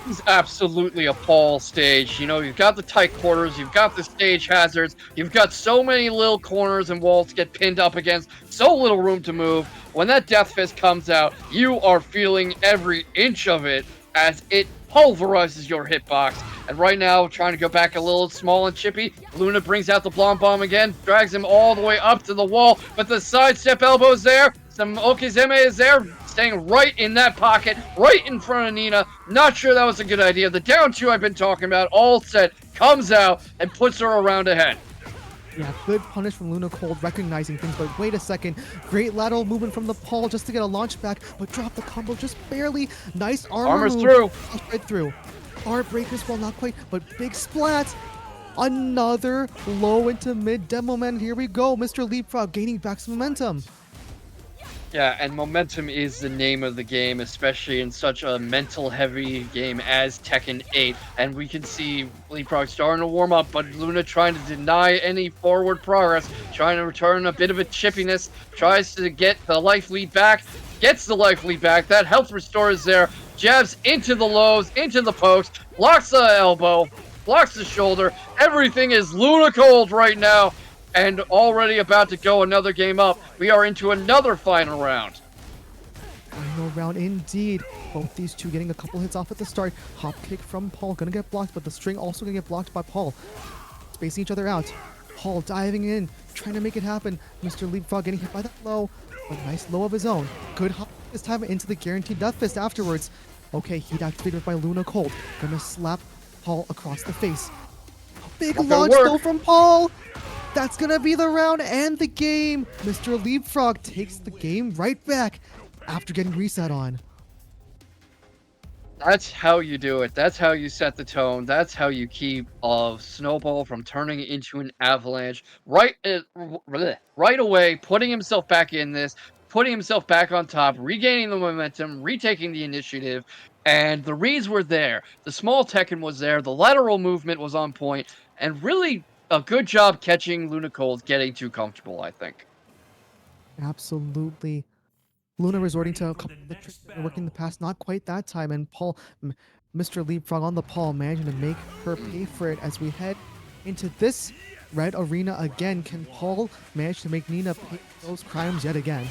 It's absolutely a Paul stage. You know, you've got the tight quarters, you've got the stage hazards, you've got so many little corners and walls to get pinned up against, so little room to move. When that Death Fist comes out, you are feeling every inch of it as it pulverizes your hitbox. And right now, trying to go back a little small and chippy, Luna brings out the Blonde Bomb again, drags him all the way up to the wall, but the sidestep elbow is there, some Okizeme is there, staying right in that pocket, right in front of Nina. Not sure that was a good idea. The down two I've been talking about, all set, comes out and puts her around ahead. Yeah, good punish from Luna Cold, recognizing things, but wait a second. Great lateral movement from the Paul just to get a launch back, but drop the combo just barely. Nice Armor's move. through. Right through. Heartbreakers, well, not quite, but big splat. Another low into mid demo man. Here we go. Mr. Leapfrog gaining back some momentum. Yeah, and momentum is the name of the game, especially in such a mental-heavy game as Tekken 8. And we can see Leapfrog starting to warm up, but Luna trying to deny any forward progress, trying to return a bit of a chippiness, tries to get the life lead back, gets the life lead back. That health restore is there. Jabs into the lows, into the post, blocks the elbow, blocks the shoulder. Everything is Luna Cold right now. And already about to go another game up. We are into another final round. Final round indeed. Both these two getting a couple hits off at the start. Hop kick from Paul, gonna get blocked, but the string also gonna get blocked by Paul. Spacing each other out. Paul diving in, trying to make it happen. Mr. Leapfrog getting hit by that low, but nice low of his own. Good hop this time into the guaranteed Death Fist afterwards. Okay, heat activated by Luna Cold. Gonna slap Paul across the face. Big launch though from Paul. That's gonna be the round and the game. Mr. Leapfrog takes the game right back after getting reset on. That's how you do it. That's how you set the tone. That's how you keep a snowball from turning into an avalanche. Right away, putting himself back in this, putting himself back on top, regaining the momentum, retaking the initiative, and the reads were there. The small Tekken was there. The lateral movement was on point, and really a good job catching Luna Cold getting too comfortable, I think. Absolutely. Luna resorting to a couple of the tricks that were working in the past, not quite that time, and Mr. Leapfrog on the Paul managing to make her pay for it as we head into this red arena again. Can Paul manage to make Nina pay for those crimes yet again?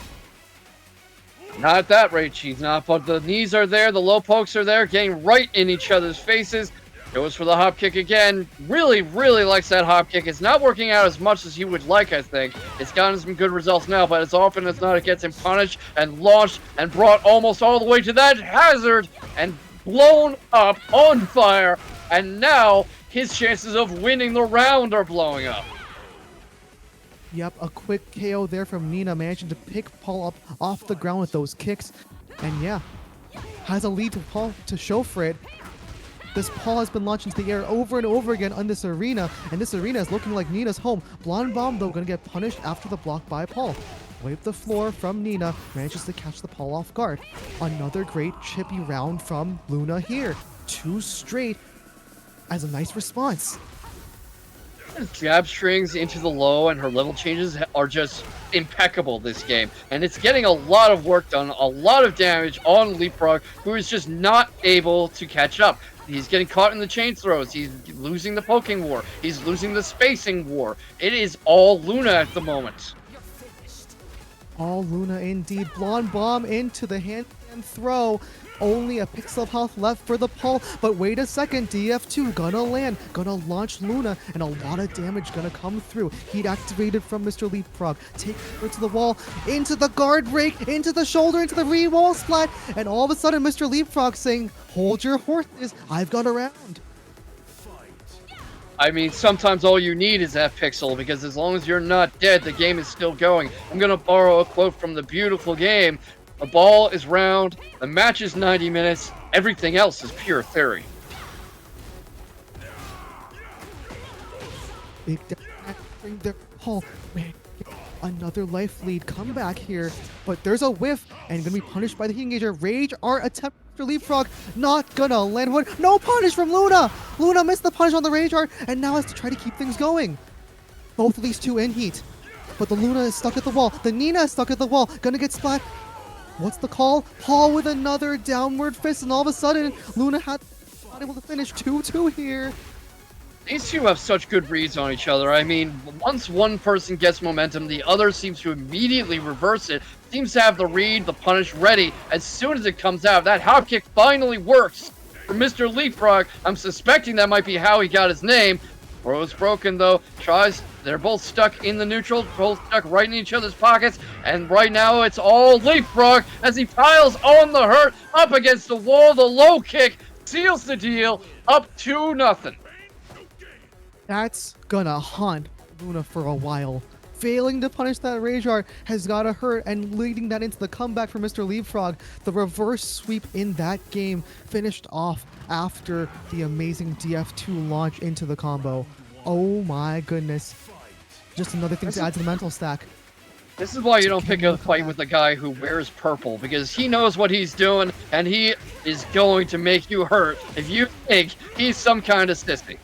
Not at that rate, she's not, but the knees are there, the low pokes are there, getting right in each other's faces. Goes for the hop kick again. Really, really likes that hop kick. It's not working out as much as he would like, I think. It's gotten some good results now, but as often as not, it gets him punished and launched and brought almost all the way to that hazard and blown up on fire. And now his chances of winning the round are blowing up. Yep, a quick KO there from Nina, managing to pick Paul up off the ground with those kicks. And yeah, has a lead to Paul to show for it. This Paul has been launched into the air over and over again on this arena, and this arena is looking like Nina's home. Blonde Bomb, though, going to get punished after the block by Paul. Wave the floor from Nina, manages to catch the Paul off guard. Another great chippy round from Luna here. 2 straight as a nice response. Jab strings into the low and her level changes are just impeccable this game. And it's getting a lot of work done, a lot of damage on Leapfrog, who is just not able to catch up. He's getting caught in the chain throws. He's losing the poking war. He's losing the spacing war. It is all Luna at the moment. All Luna indeed. Blonde Bomb into the handstand throw. Only a pixel of health left for the Paul, but wait a second, DF2 gonna land, gonna launch Luna, and a lot of damage gonna come through. Heat activated from Mr. Leapfrog. Take her to the wall, into the guard break, into the shoulder, into the re-wall splat, and all of a sudden Mr. Leapfrog saying, hold your horses, I've got around. I mean, sometimes all you need is that pixel, because as long as you're not dead, the game is still going. I'm gonna borrow a quote from the beautiful game. The ball is round, the match is 90 minutes, everything else is pure theory. Big bring their Paul. Man, Another life lead comeback here, but there's a whiff and gonna be punished by the heat engager. Rage Art attempt to leapfrog, not gonna land one. No punish from Luna! Luna missed the punish on the Rage Art and now has to try to keep things going. Both of these two in heat, but the Luna is stuck at the wall. The Nina is stuck at the wall, gonna get splat. What's the call? Paul with another downward fist, and all of a sudden, Luna not able to finish 2-2 here. These two have such good reads on each other. I mean, once one person gets momentum, the other seems to immediately reverse it. Seems to have the read, the punish ready as soon as it comes out. That hop kick finally works for Mr. Leapfrog. I'm suspecting that might be how he got his name. Throw's broken though. Tries. They're both stuck in the neutral, both stuck right in each other's pockets, and right now it's all Leapfrog as he piles on the hurt up against the wall. The low kick seals the deal, up 2-0. That's gonna haunt Luna for a while. Failing to punish that Rage Art has gotta hurt, and leading that into the comeback for Mr. Leapfrog. The reverse sweep in that game finished off after the amazing DF2 launch into the combo. Oh my goodness. Just another thing to add to the mental stack. This is why you don't pick a fight with a guy who wears purple, because he knows what he's doing, and he is going to make you hurt if you think he's some kind of sissy.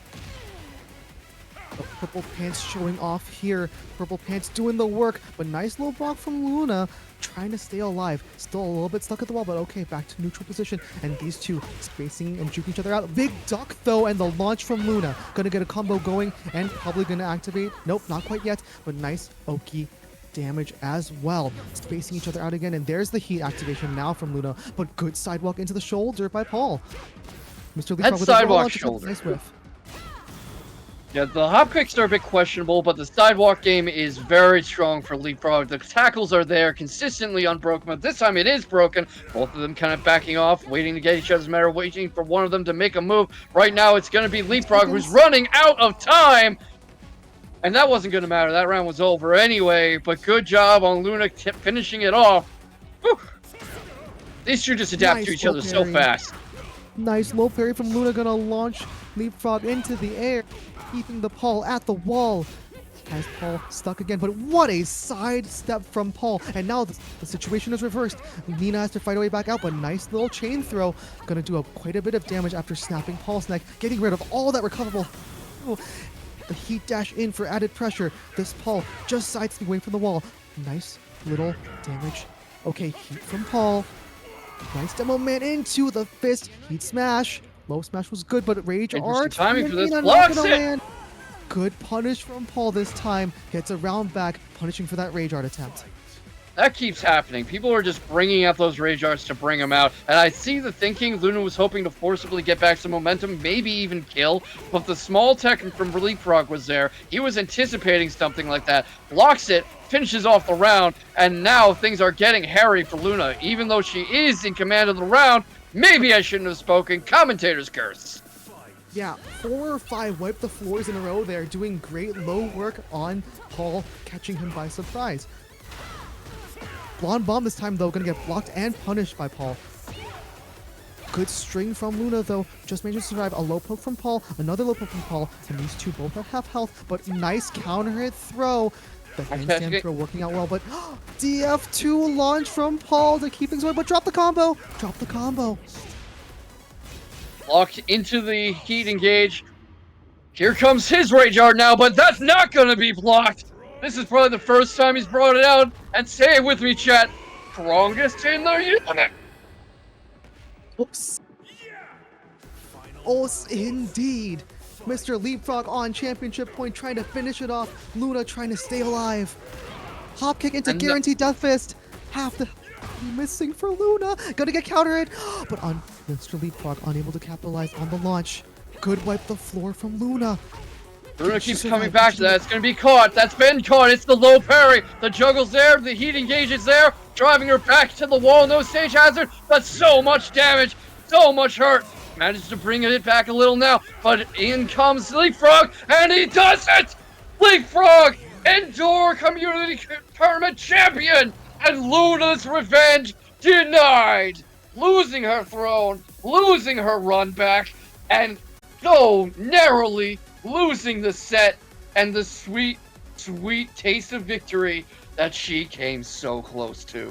Purple Pants showing off here. Purple Pants doing the work, but nice low block from Luna, trying to stay alive. Still a little bit stuck at the wall, but okay, back to neutral position. And these two spacing and juking each other out. Big duck though, and the launch from Luna. Gonna get a combo going, and probably gonna activate. Nope, not quite yet, but nice Oki damage as well. Spacing each other out again, and there's the heat activation now from Luna, but good sidewalk into the shoulder by Paul. Mr. Leapfrog with a sidewalk launch, shoulder. nice whiff. Yeah, the hop kicks are a bit questionable, but the sidewalk game is very strong for Leapfrog. The tackles are there, consistently unbroken, but this time it is broken. Both of them kind of backing off, waiting to get each other's matter, waiting for one of them to make a move. Right now, it's going to be Leapfrog who's running out of time. And that wasn't going to matter. That round was over anyway, but good job on Luna finishing it off. Whew. These two just adapt to each other so fast. Nice low parry from Luna, gonna launch Leapfrog into the air, keeping the Paul at the wall. Has Paul stuck again, but what a side step from Paul. And now the situation is reversed. Nina has to fight her way back out, but nice little chain throw. Gonna do quite a bit of damage after snapping Paul's neck, getting rid of all that recoverable. Oh, the heat dash in for added pressure. This Paul just sidestepping away from the wall. Nice little damage. Okay, heat from Paul. Nice demo man into the fist. Heat smash. Low smash was good, but Rage Art. Timing for this. Nina Blocks not it. gonna land. Good punish from Paul this time. Gets a round back, punishing for that Rage Art attempt. That keeps happening. People are just bringing out those Rage Arts to bring them out. And I see the thinking. Luna was hoping to forcibly get back some momentum, maybe even kill. But the small Tekken from Leapfrog was there. He was anticipating something like that. Blocks it, finishes off the round, and now things are getting hairy for Luna. Even though she is in command of the round, maybe I shouldn't have spoken. Commentator's curse. Yeah, 4 or 5 wipe the floors in a row there, doing great low work on Paul, catching him by surprise. Blonde Bomb this time, though, gonna get blocked and punished by Paul. Good string from Luna, though. Just managed to survive. A low poke from Paul, another low poke from Paul, and these two both have half health, but nice counter hit throw. The handstand throw working out well, but DF2 launch from Paul to keep things going, but drop the combo! Drop the combo! Locked into the heat engage. Here comes his Rage Art now, but that's not going to be blocked. This is probably the first time he's brought it out. And say it with me, chat. Strongest in the unit. Oops. Oh, indeed. Mr. Leapfrog on championship point, trying to finish it off. Luna trying to stay alive. Hop kick into guaranteed death fist. Half the missing for Luna. Gonna get countered. But on Mr. Leapfrog unable to capitalize on the launch. Good wipe the floor from Luna. Luna keeps coming back to that. It's going to be caught. That's been caught. It's the low parry. The juggle's there. The heat engage is there. Driving her back to the wall. No stage hazard, but so much damage. So much hurt. Managed to bring it back a little now, but in comes Leapfrog, and he does it! Leapfrog, Indoor Community Tournament Champion, and Luna's revenge denied! Losing her throne, losing her run back, and so narrowly losing the set, and the sweet, sweet taste of victory That she came so close too.